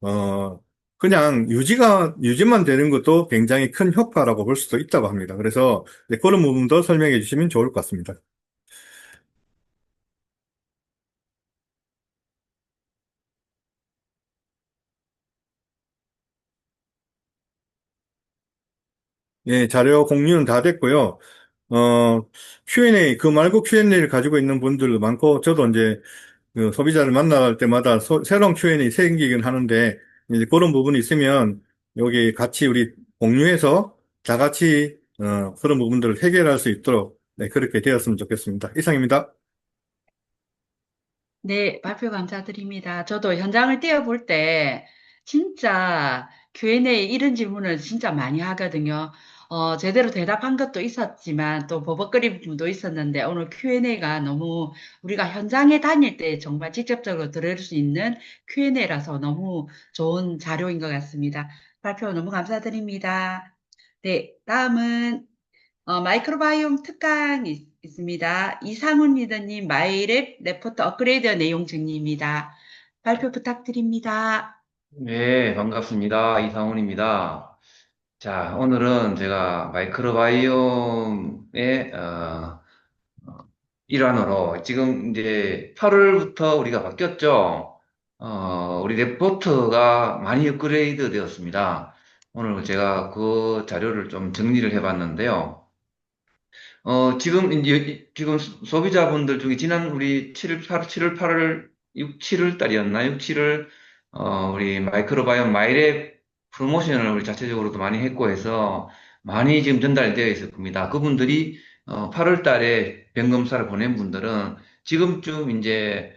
어, 그냥 유지만 되는 것도 굉장히 큰 효과라고 볼 수도 있다고 합니다. 그래서 네, 그런 부분도 설명해 주시면 좋을 것 같습니다. 예, 자료 공유는 다 됐고요. Q&A, 그 말고 Q&A를 가지고 있는 분들도 많고, 저도 이제 그 소비자를 만날 때마다 새로운 Q&A 생기긴 하는데, 이제 그런 부분이 있으면 여기 같이 우리 공유해서 다 같이 그런 부분들을 해결할 수 있도록 네, 그렇게 되었으면 좋겠습니다. 이상입니다. 네, 발표 감사드립니다. 저도 현장을 뛰어볼 때 진짜 Q&A 이런 질문을 진짜 많이 하거든요. 제대로 대답한 것도 있었지만 또 버벅거린 부분도 있었는데 오늘 Q&A가 너무 우리가 현장에 다닐 때 정말 직접적으로 들을 수 있는 Q&A라서 너무 좋은 자료인 것 같습니다. 발표 너무 감사드립니다. 네, 다음은 마이크로바이옴 특강이 있습니다. 이상훈 리더님 마이랩 레포트 업그레이드 내용 정리입니다. 발표 부탁드립니다. 네, 반갑습니다. 이상훈입니다. 자, 오늘은 제가 마이크로바이옴의 일환으로 지금 이제 8월부터 우리가 바뀌었죠. 우리 레포트가 많이 업그레이드 되었습니다. 오늘 제가 그 자료를 좀 정리를 해봤는데요. 지금 소비자분들 중에 지난 우리 7월 8월, 7월 달이었나? 6, 7월, 우리 마이크로바이옴 마이랩 프로모션을 우리 자체적으로도 많이 했고 해서 많이 지금 전달되어 있을 겁니다. 그분들이, 8월 달에 병검사를 보낸 분들은 지금쯤 이제,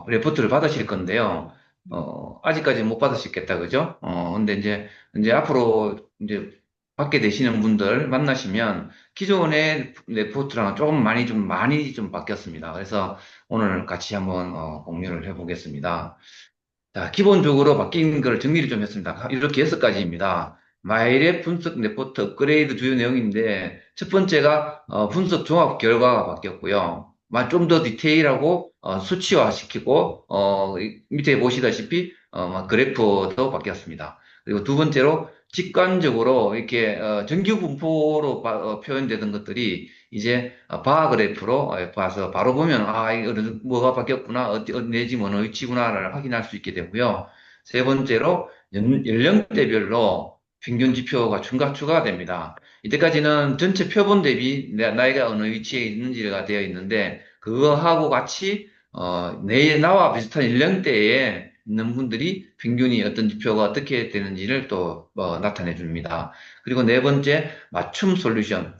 레포트를 받으실 건데요. 아직까지 못 받으셨겠다, 그죠? 근데 이제 앞으로 이제 받게 되시는 분들 만나시면 기존의 레포트랑 조금 많이 좀 바뀌었습니다. 그래서 오늘 같이 한번 공유를 해보겠습니다. 자, 기본적으로 바뀐 걸 정리를 좀 했습니다. 이렇게 6가지입니다. 마이랩 분석 레포트 업그레이드 주요 내용인데, 첫 번째가 분석 종합 결과가 바뀌었고요. 좀 더 디테일하고 수치화시키고 밑에 보시다시피 그래프도 바뀌었습니다. 그리고 두 번째로 직관적으로 이렇게 정규 분포로 표현되던 것들이 이제 바 그래프로 봐서 바로 보면 이거 뭐가 바뀌었구나, 내 집 어느 위치구나를 확인할 수 있게 되고요. 세 번째로 연령대별로 평균 지표가 추가됩니다. 이때까지는 전체 표본 대비 나이가 어느 위치에 있는지가 되어 있는데 그거하고 같이 나와 비슷한 연령대에 있는 분들이 평균이 어떤 지표가 어떻게 되는지를 또 나타내 줍니다. 그리고 네 번째 맞춤 솔루션.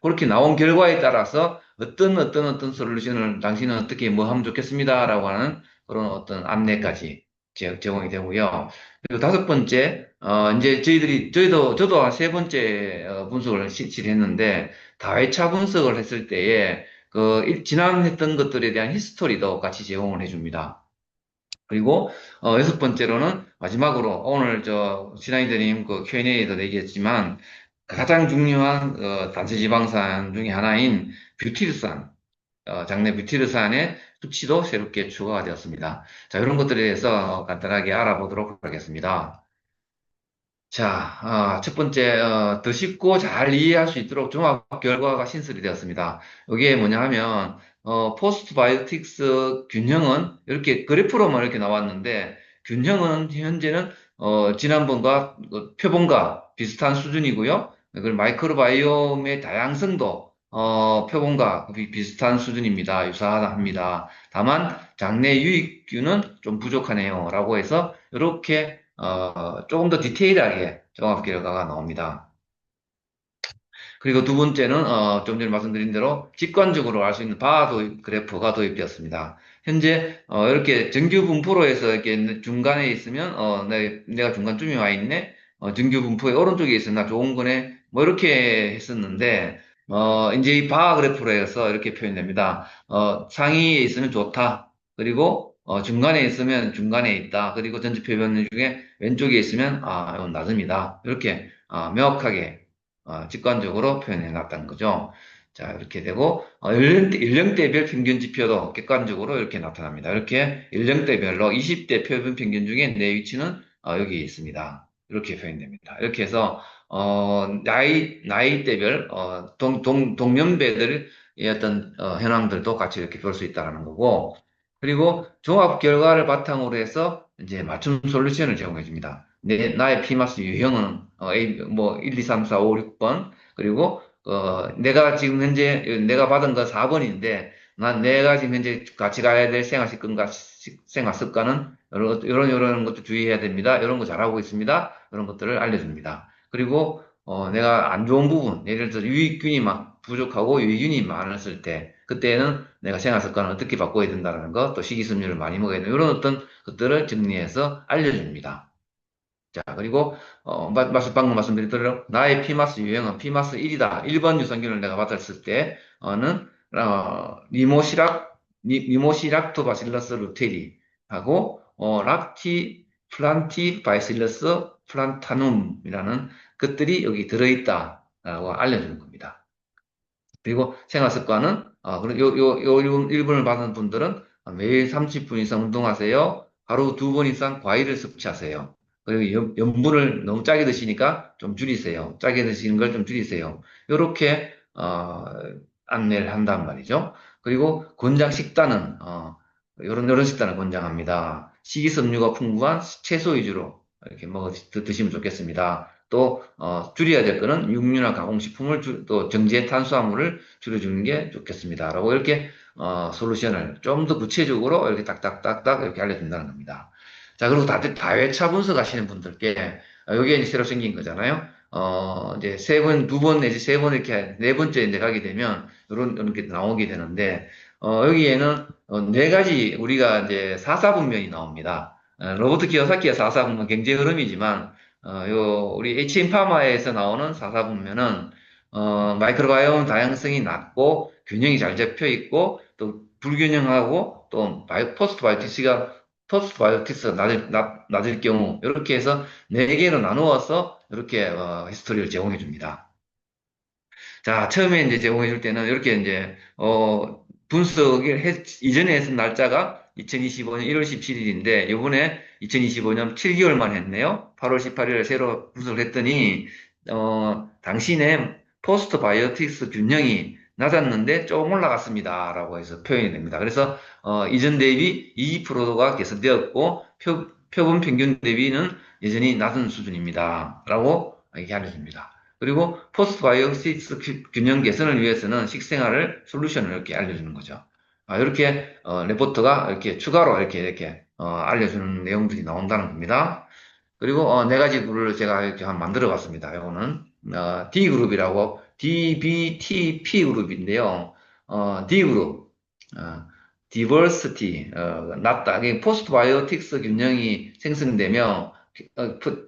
그렇게 나온 결과에 따라서 어떤 솔루션을 당신은 어떻게 뭐 하면 좋겠습니다라고 하는 그런 어떤 안내까지 제공이 되고요. 그리고 다섯 번째, 이제 저도 한 세 번째 분석을 실시를 했는데, 다회차 분석을 했을 때에, 지난 했던 것들에 대한 히스토리도 같이 제공을 해줍니다. 그리고, 여섯 번째로는, 마지막으로, 오늘 신하이드님 그 Q&A에도 얘기했지만, 가장 중요한, 단체지방산 중에 하나인 뷰티르산, 장내 뷰티르산의 수치도 새롭게 추가가 되었습니다. 자, 이런 것들에 대해서 간단하게 알아보도록 하겠습니다. 자, 첫 번째, 더 쉽고 잘 이해할 수 있도록 종합 결과가 신설이 되었습니다. 이게 뭐냐 하면, 포스트 바이오틱스 균형은 이렇게 그래프로만 이렇게 나왔는데, 균형은 현재는, 지난번과, 표본과 비슷한 수준이고요. 그리고 마이크로바이옴의 다양성도, 표본과 비슷한 수준입니다. 유사하다 합니다. 다만, 장내 유익균은 좀 부족하네요. 라고 해서, 이렇게 조금 더 디테일하게 종합 결과가 나옵니다. 그리고 두 번째는, 좀 전에 말씀드린 대로 직관적으로 알 수 있는 바 그래프가 도입되었습니다. 현재, 이렇게 정규 분포로 해서 이렇게 중간에 있으면, 내가 중간쯤에 와 있네? 정규 분포의 오른쪽에 있으나 좋은 거네? 뭐 이렇게 했었는데, 이제 이 바 그래프로 해서 이렇게 표현됩니다. 상위에 있으면 좋다. 그리고 중간에 있으면 중간에 있다. 그리고 전체 표현 중에 왼쪽에 있으면 이건 낮음이다. 이렇게 명확하게 직관적으로 표현해 놨다는 거죠. 자, 이렇게 되고 연령대별 평균 지표도 객관적으로 이렇게 나타납니다. 이렇게 연령대별로 20대 표본 평균 중에 내 위치는 여기 있습니다. 이렇게 표현됩니다. 이렇게 해서 나이대별 동년배들의 어떤 현황들도 같이 이렇게 볼 수 있다는 거고, 그리고 종합 결과를 바탕으로 해서 이제 맞춤 솔루션을 제공해 줍니다. 나의 피마스 유형은 A, 뭐 1, 2, 3, 4, 5, 6번, 그리고 내가 지금 현재 내가 받은 건 4번인데 내가 지금 현재 같이 가야 될 생활 습관은 이런 것도 주의해야 됩니다. 이런 거 잘하고 있습니다. 이런 것들을 알려줍니다. 그리고 내가 안 좋은 부분, 예를 들어서 유익균이 막 부족하고 유익균이 많았을 때, 그때는 내가 생활 습관을 어떻게 바꿔야 된다는 것, 또 식이섬유를 많이 먹어야 되는 이런 어떤 것들을 정리해서 알려줍니다. 자, 그리고 방금 말씀드린 대로 나의 피마스 유형은 피마스 1이다. 1번 유산균을 내가 받았을 때는 리모시락토바실러스 루테리 하고 플란티 바이실러스 플란타눔이라는 것들이 여기 들어있다라고 알려주는 겁니다. 그리고 생활 습관은 요 1분을 받은 분들은 매일 30분 이상 운동하세요. 하루 2번 이상 과일을 섭취하세요. 그리고 염분을 너무 짜게 드시니까 좀 줄이세요. 짜게 드시는 걸 좀 줄이세요. 이렇게 안내를 한단 말이죠. 그리고 권장 식단은 이런 식단을 권장합니다. 식이섬유가 풍부한 채소 위주로 이렇게 드시면 좋겠습니다. 또 줄여야 될 거는 육류나 가공식품을 또 정제 탄수화물을 줄여주는 게 좋겠습니다. 라고 이렇게 솔루션을 좀 더 구체적으로 이렇게 딱딱딱딱 이렇게 알려준다는 겁니다. 자, 그리고 다들 다회차 분석하시는 분들께 여기에 이제 새로 생긴 거잖아요. 이제 두 번 내지 세 번 이렇게 네 번째 이제 가게 되면 이렇게 나오게 되는데 여기에는 네 가지 우리가 이제 사사분면이 나옵니다. 로버트 키요사키의 사사분면 경제 흐름이지만 우리 HM파마에서 나오는 사사분면은 마이크로바이옴 다양성이 낮고 균형이 잘 잡혀 있고 또 불균형하고 또 포스트바이오틱스가 낮을 경우 이렇게 해서 네 개로 나누어서 이렇게 히스토리를 제공해 줍니다. 자, 처음에 이제 제공해 줄 때는 이렇게 이제 분석을 이전에 했던 날짜가 2025년 1월 17일인데 이번에 2025년 7개월만 했네요. 8월 18일에 새로 분석을 했더니 당신의 포스트 바이오틱스 균형이 낮았는데 조금 올라갔습니다. 라고 해서 표현이 됩니다. 그래서 이전 대비 20%가 개선되었고 표본 평균 대비는 여전히 낮은 수준입니다. 라고 얘기하려줍니다. 그리고 포스트 바이오틱스 균형 개선을 위해서는 식생활을 솔루션을 이렇게 알려주는 거죠. 이렇게 레포트가 이렇게 추가로 이렇게 알려주는 내용들이 나온다는 겁니다. 그리고 네 가지 그룹을 제가 이렇게 한번 만들어 봤습니다. 이거는 D 그룹이라고 DBTP 그룹인데요. D 그룹 diversity 낮다. 포스트 바이오틱스 균형이 생성되며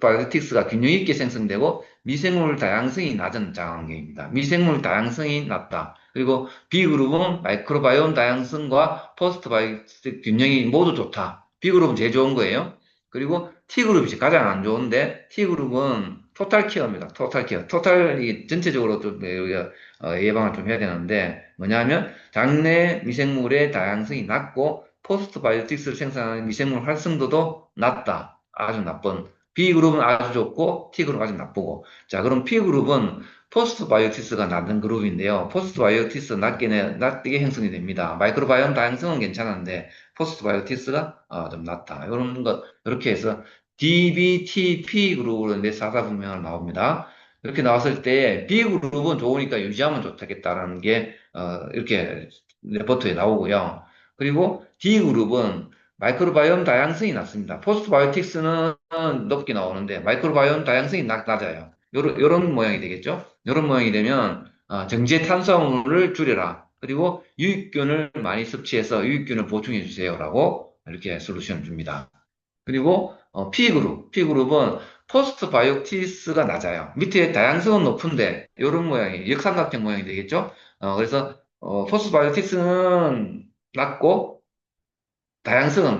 바이오틱스가 균형 있게 생성되고 미생물 다양성이 낮은 장환경입니다. 미생물 다양성이 낮다. 그리고 B그룹은 마이크로바이옴 다양성과 포스트 바이오틱스 균형이 모두 좋다. B그룹은 제일 좋은 거예요. 그리고 T그룹이 가장 안 좋은데 T그룹은 토탈 케어입니다. 토탈 케어. 토탈이 전체적으로 좀 우리가 예방을 좀 해야 되는데 뭐냐면 장내 미생물의 다양성이 낮고 포스트 바이오틱스를 생산하는 미생물 활성도도 낮다. 아주 나쁜. B그룹은 아주 좋고 T그룹은 아주 나쁘고. 자, 그럼 P그룹은 포스트 바이오틱스가 낮은 그룹인데요. 포스트 바이오틱스 낮게 형성이 됩니다. 마이크로바이옴 다양성은 괜찮은데 포스트 바이오틱스가 좀 낮다. 이런 것 이렇게 해서 DBTP 그룹으로 이제 사사분명을 나옵니다. 이렇게 나왔을 때 B그룹은 좋으니까 유지하면 좋겠다라는 게 이렇게 레포트에 나오고요. 그리고 D그룹은 마이크로바이옴 다양성이 낮습니다. 포스트바이오틱스는 높게 나오는데 마이크로바이옴 다양성이 낮아요. 요런 모양이 되겠죠? 요런 모양이 되면 정제 탄수화물을 줄여라. 그리고 유익균을 많이 섭취해서 유익균을 보충해 주세요라고 이렇게 솔루션을 줍니다. 그리고 P그룹은 포스트바이오틱스가 낮아요. 밑에 다양성은 높은데 요런 모양이 역삼각형 모양이 되겠죠? 그래서 포스트바이오틱스는 낮고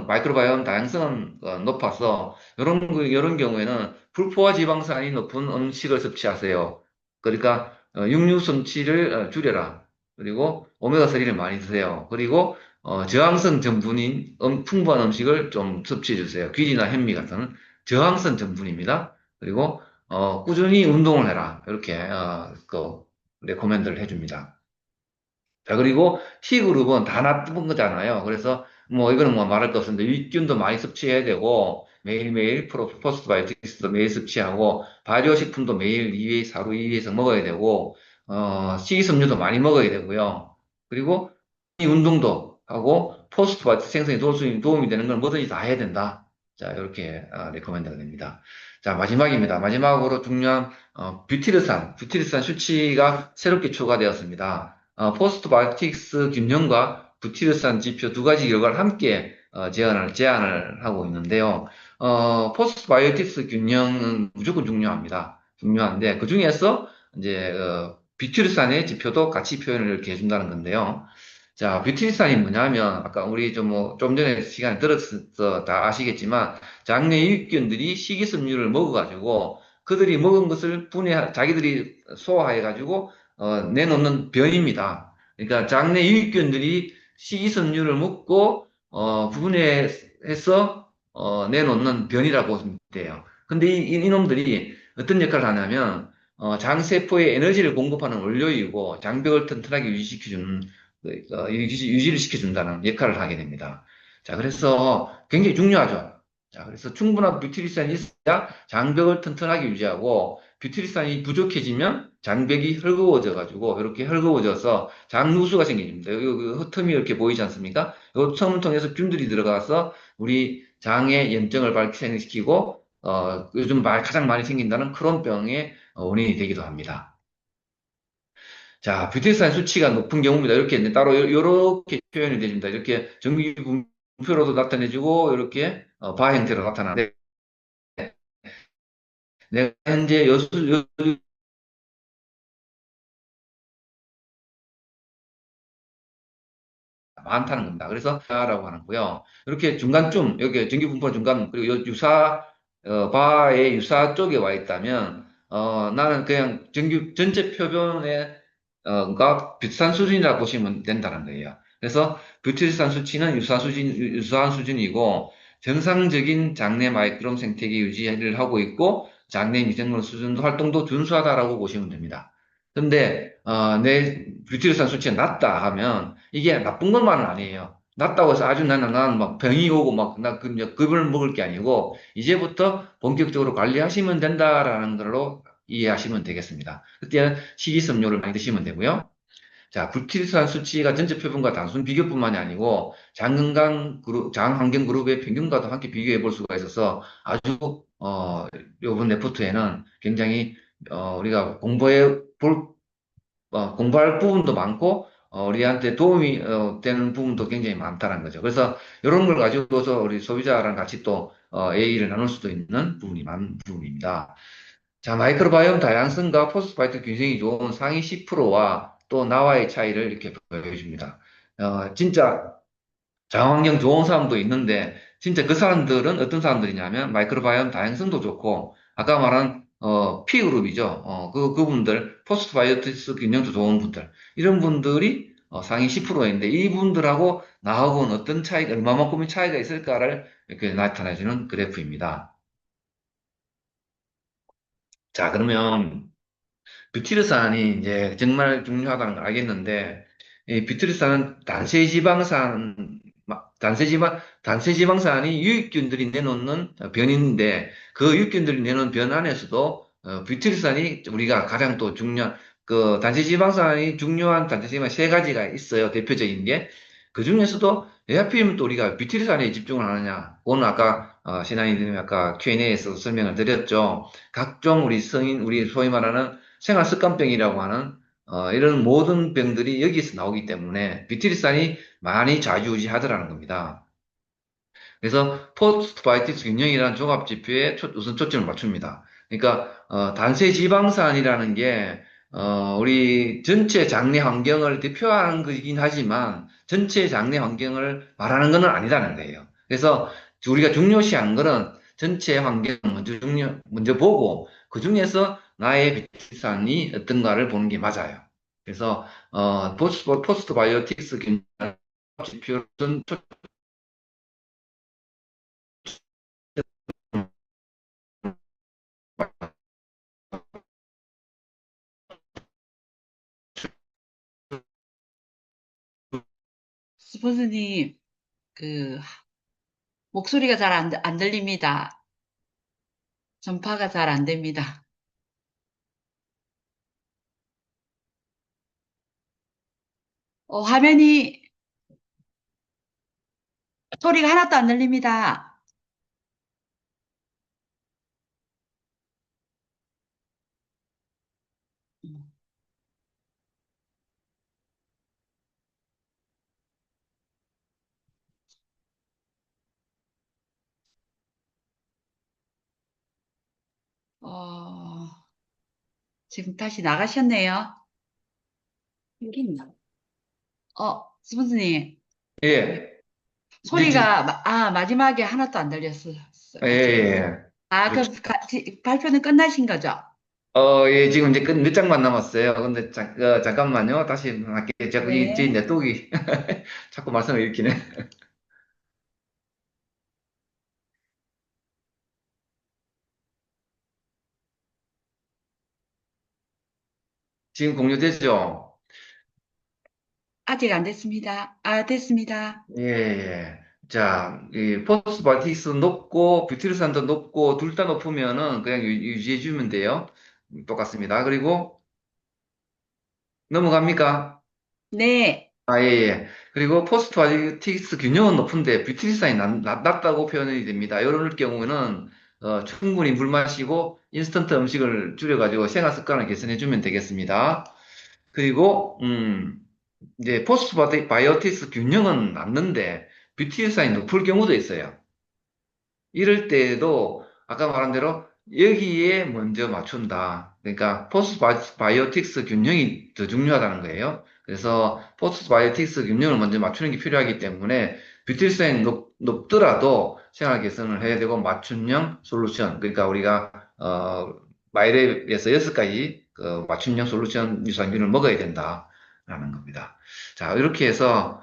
마이크로바이옴 다양성은 높아서, 이런 경우에는 불포화 지방산이 높은 음식을 섭취하세요. 그러니까, 육류 섭취를 줄여라. 그리고 오메가3를 많이 드세요. 그리고, 저항성 전분인 풍부한 음식을 좀 섭취해 주세요. 귀리나 현미 같은 저항성 전분입니다. 그리고, 꾸준히 운동을 해라. 이렇게, 레코멘드를 해줍니다. 자, 그리고 T그룹은 다 나쁜 거잖아요. 그래서 뭐 이거는 뭐 말할 거 없습니다. 유익균도 많이 섭취해야 되고 매일매일 포스트바이오틱스도 매일 섭취하고 발효식품도 매일 2회, 하루 2회에서 먹어야 되고 식이섬유도 많이 먹어야 되고요. 그리고 이 운동도 하고 포스트바이오틱 생성에 도움이 되는 건 뭐든지 다 해야 된다. 자, 이렇게 레코멘드가 됩니다. 자, 마지막입니다. 마지막으로 중요한 뷰티르산 수치가 새롭게 추가되었습니다. 포스트바이오틱스 균형과 부티르산 지표 두 가지 결과를 함께 제안을 하고 있는데요. 포스트바이오틱스 균형은 무조건 중요한데 그 중에서 이제 뷰티르산의 지표도 같이 표현을 이렇게 해준다는 건데요. 자, 뷰티르산이 뭐냐면 아까 우리 좀 전에 시간에 들어서 다 아시겠지만 장내 유익균들이 식이섬유를 먹어가지고 그들이 먹은 것을 자기들이 소화해가지고 내놓는 변입니다. 그러니까 장내 유익균들이 식이섬유를 먹고 분해해서 내놓는 변이라고 보시면 돼요. 근데 이놈들이 어떤 역할을 하냐면 장세포에 에너지를 공급하는 원료이고 장벽을 튼튼하게 유지를 시켜준다는 역할을 하게 됩니다. 자, 그래서 굉장히 중요하죠. 자, 그래서 충분한 뷰티리산이 있어야 장벽을 튼튼하게 유지하고 뷰티리산이 부족해지면 장벽이 헐거워져 가지고 이렇게 헐거워져서 장누수가 생깁니다. 이 틈이 이렇게 보이지 않습니까? 이 틈을 통해서 균들이 들어가서 우리 장의 염증을 발생시키고 요즘 가장 많이 생긴다는 크론병의 원인이 되기도 합니다. 자, 뷰티리산 수치가 높은 경우입니다. 이렇게 이제 따로 이렇게 표현이 됩니다. 이렇게 정기 분표로도 나타내지고 이렇게 바 형태로 나타나는데 내가 현재 많다는 겁니다. 그래서 라고 하는고요. 이렇게 중간쯤 여기 전기분포 중간 그리고 바의 유사 쪽에 와 있다면 나는 그냥 전체 표본에 가 비슷한 수준이라고 보시면 된다는 거예요. 그래서 뷰티르산 수치는 유사한 수준이고 정상적인 장내 마이크롬 생태계 유지를 하고 있고 장내 미생물 수준도 활동도 준수하다라고 보시면 됩니다. 근데 내 뷰티르산 수치가 낮다 하면 이게 나쁜 것만은 아니에요. 낮다고 해서 아주 나는 막 병이 오고 나 급을 먹을 게 아니고 이제부터 본격적으로 관리하시면 된다라는 걸로 이해하시면 되겠습니다. 그때는 식이섬유를 많이 드시면 되고요. 자, 뷰티르산 수치가 전체 표본과 단순 비교뿐만이 아니고 장 환경 그룹의 평균과도 함께 비교해 볼 수가 있어서 아주 이번 레포트에는 굉장히 우리가 공부할 부분도 많고 우리한테 도움이 되는 부분도 굉장히 많다는 거죠. 그래서 이런 걸 가지고서 우리 소비자랑 같이 또 얘기를 나눌 수도 있는 부분이 많은 부분입니다. 자, 마이크로바이옴 다양성과 포스트바이오틱 균형이 좋은 상위 10%와 또 나와의 차이를 이렇게 보여줍니다. 진짜 장환경 좋은 사람도 있는데 진짜 그 사람들은 어떤 사람들이냐면 마이크로바이옴 다양성도 좋고 아까 말한 P그룹이죠. 그분들 포스트바이오틱스 균형도 좋은 분들 이런 분들이 상위 10%인데 이분들하고 나하고는 어떤 차이가 얼마만큼의 차이가 있을까를 이렇게 나타내주는 그래프입니다. 자, 그러면 뷰티르산이 이제 정말 중요하다는 걸 알겠는데, 이 뷰티르산은 단세지방산이 유익균들이 내놓는 변인데, 그 유익균들이 내놓는 변 안에서도 뷰티르산이 우리가 가장 또 중요한, 단세지방산이 중요한 단세지방 세 가지가 있어요. 대표적인 게. 그 중에서도 왜 하필이면 또 우리가 뷰티르산에 집중을 하느냐. 오늘 아까, 신한이님이 아까 Q&A에서 설명을 드렸죠. 각종 우리 소위 말하는 생활습관병이라고 하는 이런 모든 병들이 여기서 나오기 때문에 뷰티리산이 많이 좌지우지하더라는 겁니다. 그래서 포스트바이오틱스 균형이라는 종합지표에 우선 초점을 맞춥니다. 그러니까 단세지방산이라는 게 우리 전체 장내 환경을 대표하는 것이긴 하지만 전체 장내 환경을 말하는 것은 아니다는 거예요. 그래서 우리가 중요시하는 것은 전체 환경 먼저 보고 그 중에서 나의 비트산이 어떤가를 보는 게 맞아요. 그래서 포스트 바이오틱스 지표는 스폰서님, 그, 목소리가 잘 안 들립니다. 전파가 잘 안 됩니다. 화면이 소리가 하나도 안 들립니다. 어, 지금 다시 나가셨네요. 여기 있나? 스폰서님, 예, 소리가, 마지막에 하나도 안 들렸어요. 예, 예. 그렇죠. 발표는 끝나신 거죠? 예, 지금 이제 몇 장만 남았어요. 근데 잠깐만요. 다시 할게요. 자꾸 이 네. 네트워크가 자꾸 말씀을 일으키네. 지금 공유되죠? 아직 안 됐습니다. 됐습니다. 예, 예. 자, 이 포스바틱스 높고 뷰티르산도 높고 둘 다 높으면은 그냥 유지해 주면 돼요. 똑같습니다. 그리고 넘어갑니까? 네. 예, 예. 그리고 포스트바이오틱스 균형은 높은데 뷰티르산이 낮다고 표현이 됩니다. 이럴 경우에는 충분히 물 마시고 인스턴트 음식을 줄여가지고 생활 습관을 개선해 주면 되겠습니다. 그리고 이제 포스트바이오틱스 균형은 낮는데 뷰티르산이 높을 경우도 있어요. 이럴 때에도 아까 말한 대로 여기에 먼저 맞춘다. 그러니까 포스트바이오틱스 균형이 더 중요하다는 거예요. 그래서 포스트바이오틱스 균형을 먼저 맞추는 게 필요하기 때문에 뷰티르산이 높더라도 생활 개선을 해야 되고 맞춤형 솔루션. 그러니까 우리가 마이랩에서 6가지 그 맞춤형 솔루션 유산균을 먹어야 된다라는 겁니다. 자, 이렇게 해서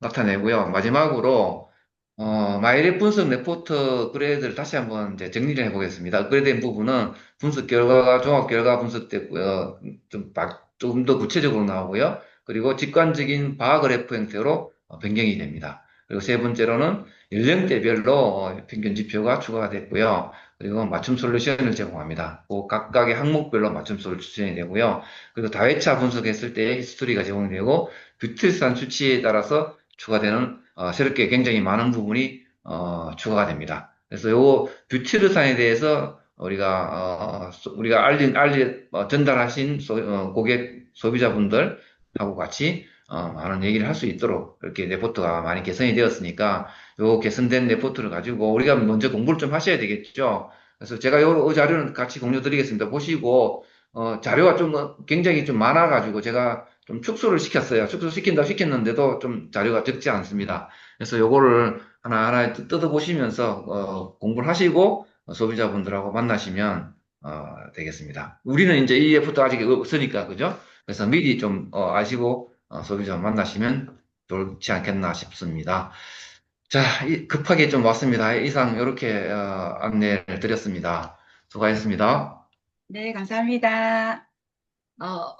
나타내고요. 마지막으로 마이랩 분석 레포트 그레이드를 다시 한번 이제 정리를 해보겠습니다. 업그레이드된 부분은 분석 결과가 종합 결과 분석됐고요. 조금 더 구체적으로 나오고요. 그리고 직관적인 바 그래프 형태로 변경이 됩니다. 그리고 세 번째로는 연령대별로 평균 지표가 추가가 됐고요. 그리고 맞춤 솔루션을 제공합니다. 그 각각의 항목별로 맞춤 솔루션이 되고요. 그리고 다회차 분석했을 때 히스토리가 제공되고 뷰틸산 수치에 따라서 추가되는 새롭게 굉장히 많은 부분이 추가가 됩니다. 그래서 요 뷰티르산에 대해서 우리가 전달하신 고객 소비자분들하고 같이 많은 얘기를 할 수 있도록 이렇게 레포트가 많이 개선이 되었으니까 요 개선된 레포트를 가지고 우리가 먼저 공부를 좀 하셔야 되겠죠. 그래서 제가 요 자료는 같이 공유 드리겠습니다. 보시고 자료가 굉장히 좀 많아가지고 제가 좀 축소를 시켰어요. 축소시킨다고 시켰는데도 좀 자료가 적지 않습니다. 그래서 요거를 하나하나 뜯어보시면서, 공부를 하시고, 소비자분들하고 만나시면, 되겠습니다. 우리는 이제 EF도 아직 없으니까, 그죠? 그래서 미리 좀, 아시고, 소비자 만나시면 좋지 않겠나 싶습니다. 자, 급하게 좀 왔습니다. 이상 이렇게, 안내를 드렸습니다. 수고하셨습니다. 네, 감사합니다. 어,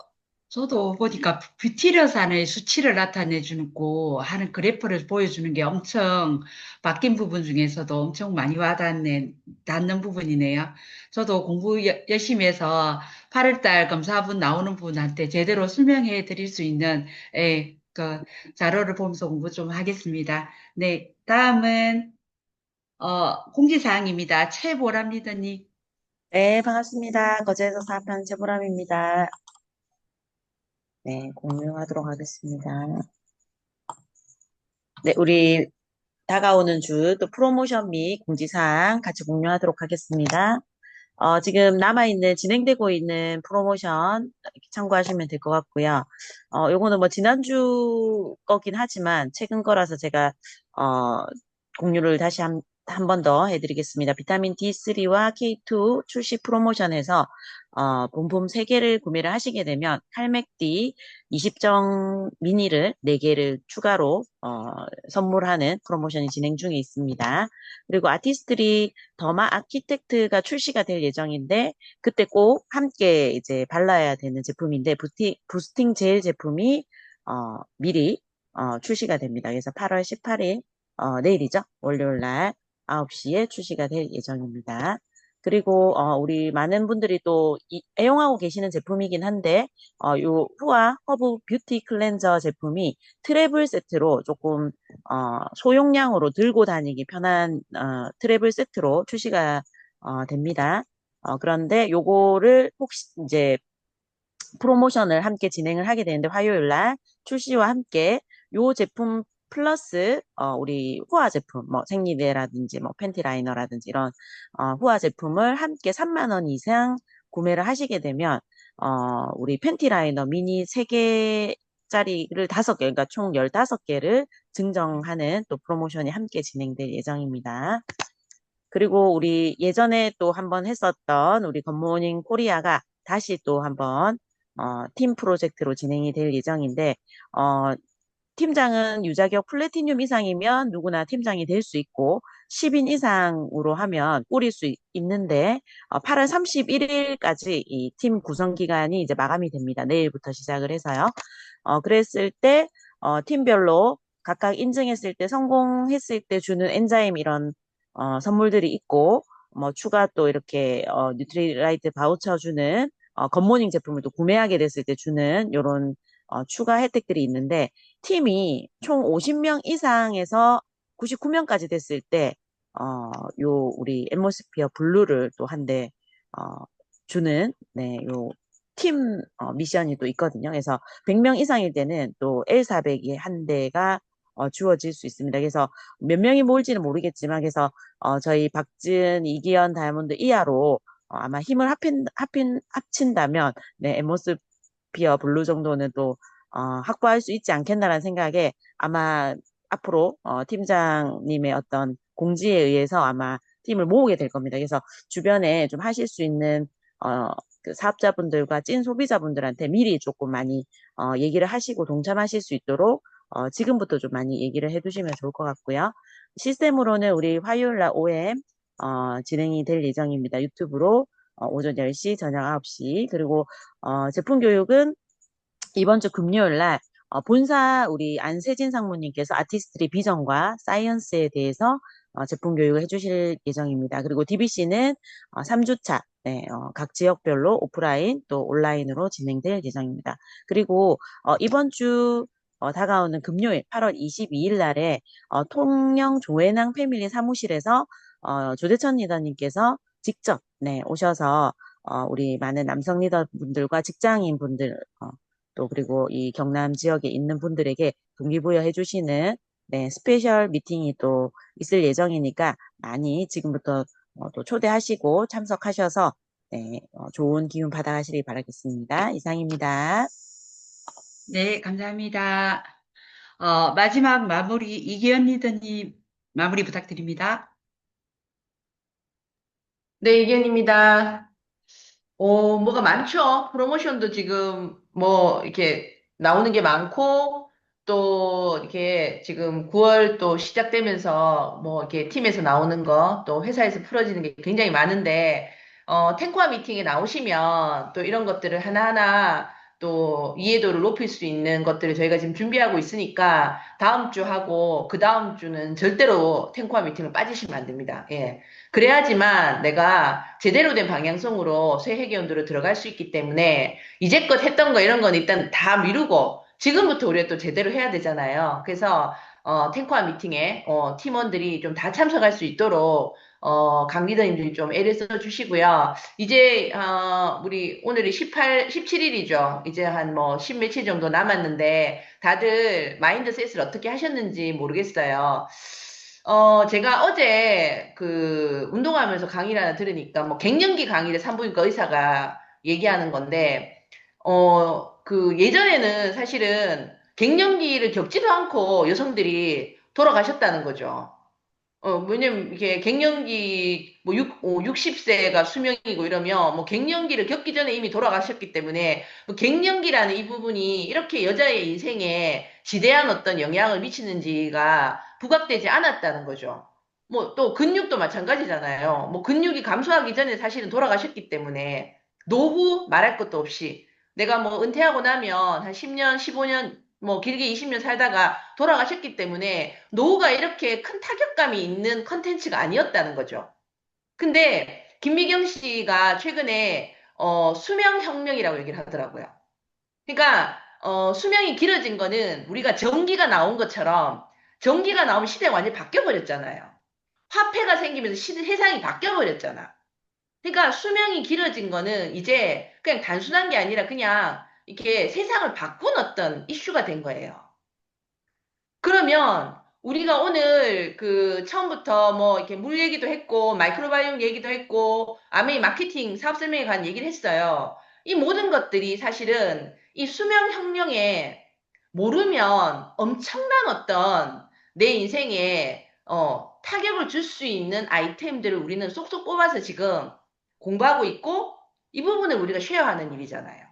저도 보니까 뷰티르산의 수치를 나타내주고 하는 그래프를 보여주는 게 엄청 바뀐 부분 중에서도 엄청 많이 닿는 부분이네요. 저도 공부 열심히 해서 8월달 검사분 나오는 분한테 제대로 설명해 드릴 수 있는 그 자료를 보면서 공부 좀 하겠습니다. 네, 다음은 공지사항입니다. 최보람 리더님. 네, 반갑습니다. 거제에서 사업하는 최보람입니다. 네, 공유하도록 하겠습니다. 네, 우리 다가오는 주 또 프로모션 및 공지사항 같이 공유하도록 하겠습니다. 지금 남아있는, 진행되고 있는 프로모션 이렇게 참고하시면 될 것 같고요. 요거는 뭐 지난주 거긴 하지만 최근 거라서 제가, 어, 공유를 다시 한 번 더 해드리겠습니다. 비타민 D3와 K2 출시 프로모션에서, 본품 3개를 구매를 하시게 되면 칼맥디 20정 미니를 4개를 추가로, 선물하는 프로모션이 진행 중에 있습니다. 그리고 아티스트리 더마 아키텍트가 출시가 될 예정인데 그때 꼭 함께 이제 발라야 되는 제품인데 부스팅 젤 제품이 미리 출시가 됩니다. 그래서 8월 18일 내일이죠. 월요일 날 9시에 출시가 될 예정입니다. 그리고 우리 많은 분들이 또 애용하고 계시는 제품이긴 한데 요 후아 허브 뷰티 클렌저 제품이 트래블 세트로 조금 소용량으로 들고 다니기 편한 트래블 세트로 출시가 됩니다. 그런데 요거를 혹시 이제 프로모션을 함께 진행을 하게 되는데 화요일 날 출시와 함께 요 제품 플러스 우리 후아 제품 뭐 생리대라든지 뭐 팬티 라이너라든지 이런 후아 제품을 함께 3만 원 이상 구매를 하시게 되면 우리 팬티 라이너 미니 3개짜리를 5개 그러니까 총 15개를 증정하는 또 프로모션이 함께 진행될 예정입니다. 그리고 우리 예전에 또 한번 했었던 우리 굿모닝 코리아가 다시 또 한번 팀 프로젝트로 진행이 될 예정인데 팀장은 유자격 플래티늄 이상이면 누구나 팀장이 될 수 있고 10인 이상으로 하면 꾸릴 수 있는데 8월 31일까지 이 팀 구성 기간이 이제 마감이 됩니다. 내일부터 시작을 해서요. 그랬을 때 팀별로 각각 인증했을 때 성공했을 때 주는 엔자임 이런 선물들이 있고 뭐 추가 또 이렇게 뉴트리라이트 바우처 주는 굿모닝 제품을 또 구매하게 됐을 때 주는 요런 추가 혜택들이 있는데 팀이 총 50명 이상에서 99명까지 됐을 때 요 우리 앰모스피어 블루를 또 한 대 주는 네, 요 팀 미션이 또 있거든요. 그래서 100명 이상일 때는 또 L400이 한 대가 주어질 수 있습니다. 그래서 몇 명이 모일지는 모르겠지만 그래서 저희 박지은, 이기현, 다이아몬드 이하로 아마 힘을 합친다면 네, 앰모스피어 블루 정도는 또 확보할 수 있지 않겠나라는 생각에 아마 앞으로 팀장님의 어떤 공지에 의해서 아마 팀을 모으게 될 겁니다. 그래서 주변에 좀 하실 수 있는 그 사업자분들과 찐 소비자분들한테 미리 조금 많이 얘기를 하시고 동참하실 수 있도록 지금부터 좀 많이 얘기를 해두시면 좋을 것 같고요. 시스템으로는 우리 화요일 날 OM 진행이 될 예정입니다. 유튜브로 오전 10시, 저녁 9시 그리고 제품 교육은 이번 주 금요일 날 본사 우리 안세진 상무님께서 아티스트리 비전과 사이언스에 대해서 제품 교육을 해주실 예정입니다. 그리고 DBC는 3주차 네, 각 지역별로 오프라인 또 온라인으로 진행될 예정입니다. 그리고 이번 주 다가오는 금요일 8월 22일 날에 통영 조회낭 패밀리 사무실에서 조대천 리더님께서 직접 네, 오셔서 우리 많은 남성 리더분들과 직장인분들 또 그리고 이 경남 지역에 있는 분들에게 동기부여 해주시는 네, 스페셜 미팅이 또 있을 예정이니까 많이 지금부터 또 초대하시고 참석하셔서 네, 좋은 기운 받아가시길 바라겠습니다. 이상입니다. 네, 감사합니다. 마지막 마무리 이기현 리더님 마무리 부탁드립니다. 네, 의견입니다. 뭐가 많죠. 프로모션도 지금 뭐 이렇게 나오는 게 많고 또 이렇게 지금 9월 또 시작되면서 뭐 이렇게 팀에서 나오는 거 또 회사에서 풀어지는 게 굉장히 많은데 탱코아 미팅에 나오시면 또 이런 것들을 하나하나 또 이해도를 높일 수 있는 것들을 저희가 지금 준비하고 있으니까 다음 주 하고 그 다음 주는 절대로 탱코아 미팅을 빠지시면 안 됩니다. 예. 그래야지만 내가 제대로 된 방향성으로 새해 기원도로 들어갈 수 있기 때문에 이제껏 했던 거 이런 건 일단 다 미루고 지금부터 우리가 또 제대로 해야 되잖아요. 그래서 탱커와 미팅에 팀원들이 좀 다 참석할 수 있도록 강 리더님들이 좀 애를 써 주시고요. 이제 우리 오늘이 17일이죠. 이제 한 뭐 10 며칠 정도 남았는데 다들 마인드셋을 어떻게 하셨는지 모르겠어요. 제가 어제 그 운동하면서 강의를 하나 들으니까 뭐 갱년기 강의를 산부인과 의사가 얘기하는 건데, 그 예전에는 사실은 갱년기를 겪지도 않고 여성들이 돌아가셨다는 거죠. 왜냐면 이게 갱년기 뭐 60세가 수명이고 이러면 뭐 갱년기를 겪기 전에 이미 돌아가셨기 때문에 그 갱년기라는 이 부분이 이렇게 여자의 인생에 지대한 어떤 영향을 미치는지가 부각되지 않았다는 거죠. 뭐 또 근육도 마찬가지잖아요. 뭐 근육이 감소하기 전에 사실은 돌아가셨기 때문에 노후 말할 것도 없이 내가 뭐 은퇴하고 나면 한 10년, 15년 뭐 길게 20년 살다가 돌아가셨기 때문에 노후가 이렇게 큰 타격감이 있는 컨텐츠가 아니었다는 거죠. 근데 김미경 씨가 최근에 수명혁명이라고 얘기를 하더라고요. 그러니까 수명이 길어진 거는 우리가 전기가 나온 것처럼 전기가 나오면 시대가 완전히 바뀌어 버렸잖아요. 화폐가 생기면서 세상이 바뀌어 버렸잖아. 그러니까 수명이 길어진 거는 이제 그냥 단순한 게 아니라 그냥 이렇게 세상을 바꾼 어떤 이슈가 된 거예요. 그러면 우리가 오늘 그 처음부터 뭐 이렇게 물 얘기도 했고 마이크로바이옴 얘기도 했고 아메이 마케팅 사업 설명에 관한 얘기를 했어요. 이 모든 것들이 사실은 이 수명 혁명에 모르면 엄청난 어떤 내 인생에 타격을 줄 수 있는 아이템들을 우리는 쏙쏙 뽑아서 지금 공부하고 있고 이 부분을 우리가 쉐어하는 일이잖아요.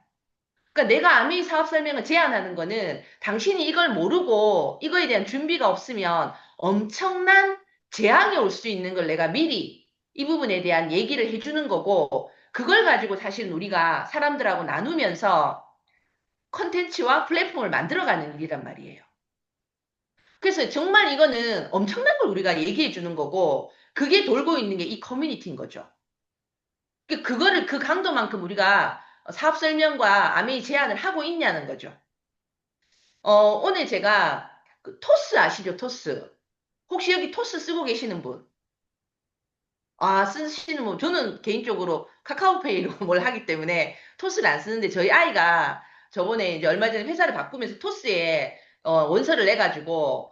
그러니까 내가 아미 사업 설명을 제안하는 거는 당신이 이걸 모르고 이거에 대한 준비가 없으면 엄청난 재앙이 올 수 있는 걸 내가 미리 이 부분에 대한 얘기를 해주는 거고 그걸 가지고 사실은 우리가 사람들하고 나누면서 컨텐츠와 플랫폼을 만들어가는 일이란 말이에요. 그래서 정말 이거는 엄청난 걸 우리가 얘기해 주는 거고 그게 돌고 있는 게 이 커뮤니티인 거죠. 그거를 그 강도만큼 우리가 사업 설명과 아메이 제안을 하고 있냐는 거죠. 오늘 제가 그 토스 아시죠? 토스. 혹시 여기 토스 쓰고 계시는 분? 아, 쓰시는 분. 저는 개인적으로 카카오페이로 뭘 하기 때문에 토스를 안 쓰는데 저희 아이가 저번에 이제 얼마 전에 회사를 바꾸면서 토스에 원서를 내가지고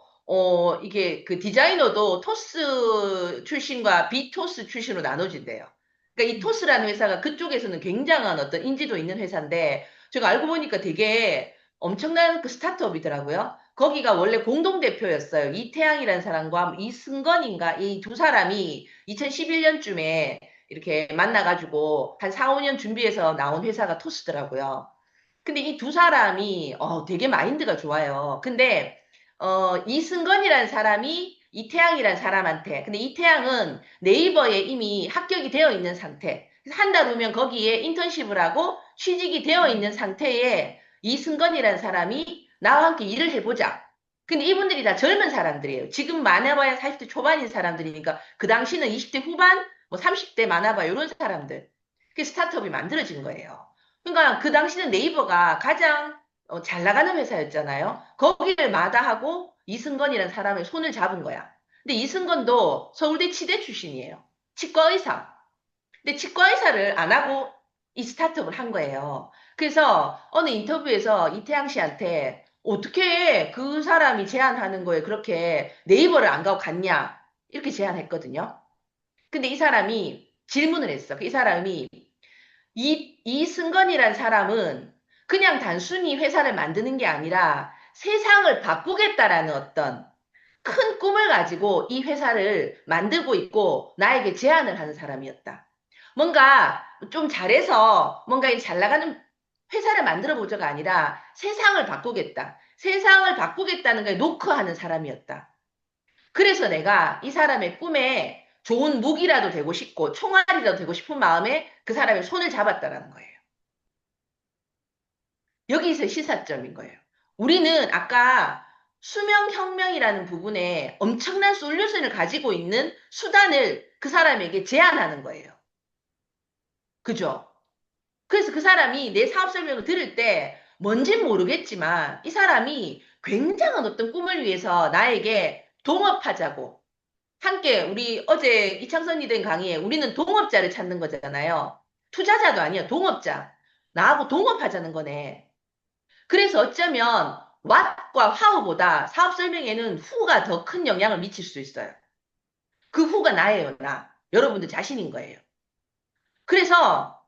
이게 그 디자이너도 토스 출신과 비토스 출신으로 나눠진대요. 그러니까 이 토스라는 회사가 그쪽에서는 굉장한 어떤 인지도 있는 회사인데 제가 알고 보니까 되게 엄청난 그 스타트업이더라고요. 거기가 원래 공동대표였어요. 이태양이라는 사람과 이승건인가 이 두 사람이 2011년쯤에 이렇게 만나가지고 한 4, 5년 준비해서 나온 회사가 토스더라고요. 근데 이 두 사람이 되게 마인드가 좋아요. 근데 이승건이라는 사람이 이태양이라는 사람한테 근데 이태양은 네이버에 이미 합격이 되어 있는 상태. 한 달 후면 거기에 인턴십을 하고 취직이 되어 있는 상태에 이승건이라는 사람이 나와 함께 일을 해보자. 근데 이분들이 다 젊은 사람들이에요. 지금 많아봐야 40대 초반인 사람들이니까 그 당시는 20대 후반, 뭐 30대 많아봐야 이런 사람들. 그 스타트업이 만들어진 거예요. 그러니까 그 당시는 네이버가 가장 잘 나가는 회사였잖아요. 거기를 마다하고 이승건이라는 사람의 손을 잡은 거야. 근데 이승건도 서울대 치대 출신이에요. 치과 의사. 근데 치과 의사를 안 하고 이 스타트업을 한 거예요. 그래서 어느 인터뷰에서 이태양 씨한테 어떻게 그 사람이 제안하는 거에 그렇게 네이버를 안 가고 갔냐? 이렇게 제안했거든요. 근데 이 사람이 질문을 했어. 이 사람이 이승건이란 사람은 그냥 단순히 회사를 만드는 게 아니라 세상을 바꾸겠다라는 어떤 큰 꿈을 가지고 이 회사를 만들고 있고 나에게 제안을 하는 사람이었다. 뭔가 좀 잘해서 뭔가 잘 나가는 회사를 만들어 보자가 아니라 세상을 바꾸겠다. 세상을 바꾸겠다는 걸 노크하는 사람이었다. 그래서 내가 이 사람의 꿈에 좋은 무기라도 되고 싶고 총알이라도 되고 싶은 마음에 그 사람의 손을 잡았다라는 거예요. 여기서 시사점인 거예요. 우리는 아까 수명혁명이라는 부분에 엄청난 솔루션을 가지고 있는 수단을 그 사람에게 제안하는 거예요. 그죠? 그래서 그 사람이 내 사업 설명을 들을 때 뭔진 모르겠지만 이 사람이 굉장한 어떤 꿈을 위해서 나에게 동업하자고 함께 우리 어제 이창선이 된 강의에 우리는 동업자를 찾는 거잖아요. 투자자도 아니야. 동업자. 나하고 동업하자는 거네. 그래서 어쩌면 what과 how보다 사업 설명에는 who가 더 큰 영향을 미칠 수 있어요. 그 후가 나예요, 나. 여러분들 자신인 거예요. 그래서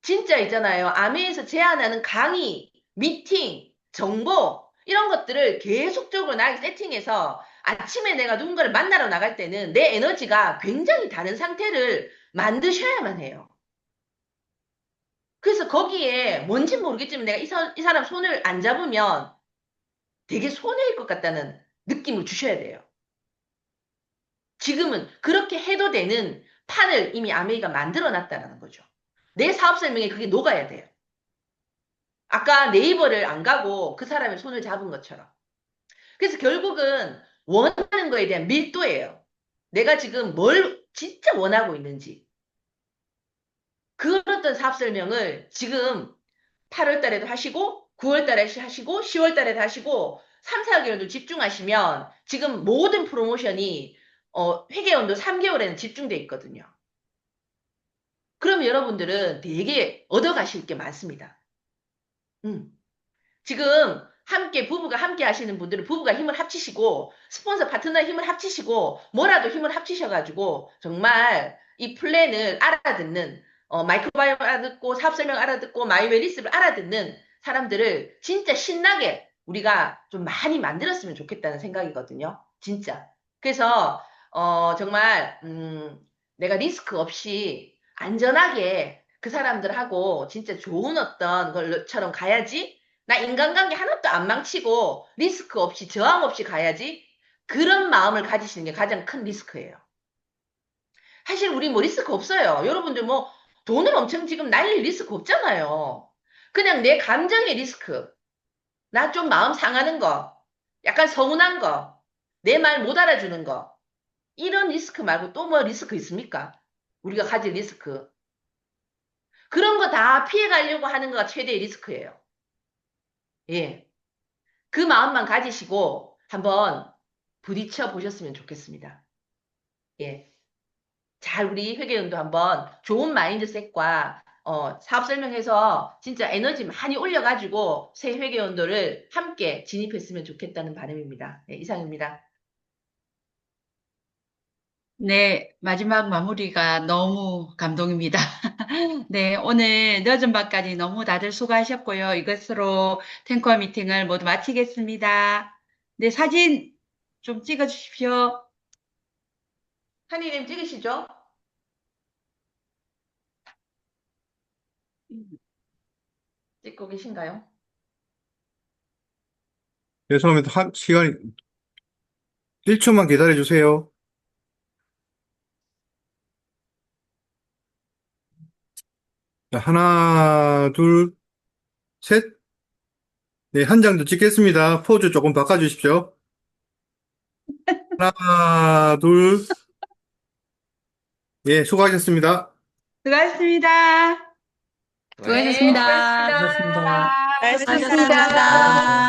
진짜 있잖아요. 아메에서 제안하는 강의, 미팅, 정보 이런 것들을 계속적으로 나에게 세팅해서 아침에 내가 누군가를 만나러 나갈 때는 내 에너지가 굉장히 다른 상태를 만드셔야만 해요. 그래서 거기에 뭔지 모르겠지만 내가 이 사람 손을 안 잡으면 되게 손해일 것 같다는 느낌을 주셔야 돼요. 지금은 그렇게 해도 되는 판을 이미 아메이가 만들어 놨다는 거죠. 내 사업 설명에 그게 녹아야 돼요. 아까 네이버를 안 가고 그 사람의 손을 잡은 것처럼. 그래서 결국은 원하는 거에 대한 밀도예요. 내가 지금 뭘 진짜 원하고 있는지. 그 어떤 사업 설명을 지금 8월 달에도 하시고 9월 달에 하시고 10월 달에도 하시고 3, 4개월도 집중하시면 지금 모든 프로모션이 회계연도 3개월에는 집중돼 있거든요. 그러면 여러분들은 되게 얻어가실 게 많습니다. 지금 부부가 함께 하시는 분들은 부부가 힘을 합치시고, 스폰서 파트너의 힘을 합치시고, 뭐라도 힘을 합치셔가지고, 정말 이 플랜을 알아듣는, 마이크로바이옴 알아듣고, 사업 설명 알아듣고, 마이웨리스를 알아듣는 사람들을 진짜 신나게 우리가 좀 많이 만들었으면 좋겠다는 생각이거든요. 진짜. 그래서, 정말, 내가 리스크 없이 안전하게 그 사람들하고 진짜 좋은 어떤 걸처럼 가야지. 나 인간관계 하나도 안 망치고 리스크 없이 저항 없이 가야지. 그런 마음을 가지시는 게 가장 큰 리스크예요. 사실 우리 뭐 리스크 없어요. 여러분들 뭐 돈을 엄청 지금 날릴 리스크 없잖아요. 그냥 내 감정의 리스크. 나 좀 마음 상하는 거. 약간 서운한 거. 내 말 못 알아주는 거. 이런 리스크 말고 또 뭐 리스크 있습니까? 우리가 가질 리스크. 그런 거 다 피해가려고 하는 거가 최대의 리스크예요. 예. 그 마음만 가지시고 한번 부딪혀 보셨으면 좋겠습니다. 예. 잘 우리 회계연도 한번 좋은 마인드셋과 사업 설명해서 진짜 에너지 많이 올려가지고 새 회계연도를 함께 진입했으면 좋겠다는 바람입니다. 네, 이상입니다. 네, 마지막 마무리가 너무 감동입니다. 네, 오늘 늦은 밤까지 너무 다들 수고하셨고요. 이것으로 탱커 미팅을 모두 마치겠습니다. 네, 사진 좀 찍어 주십시오. 한이님 찍으시죠? 찍고 계신가요? 죄송합니다. 시간이 1초만 기다려 주세요. 자, 하나, 둘, 셋. 네, 한 장 더 찍겠습니다. 포즈 조금 바꿔주십시오. 하나, 둘. 예, 수고하셨습니다. 수고하셨습니다. 수고하셨습니다. 수고하셨습니다. 수고하셨습니다.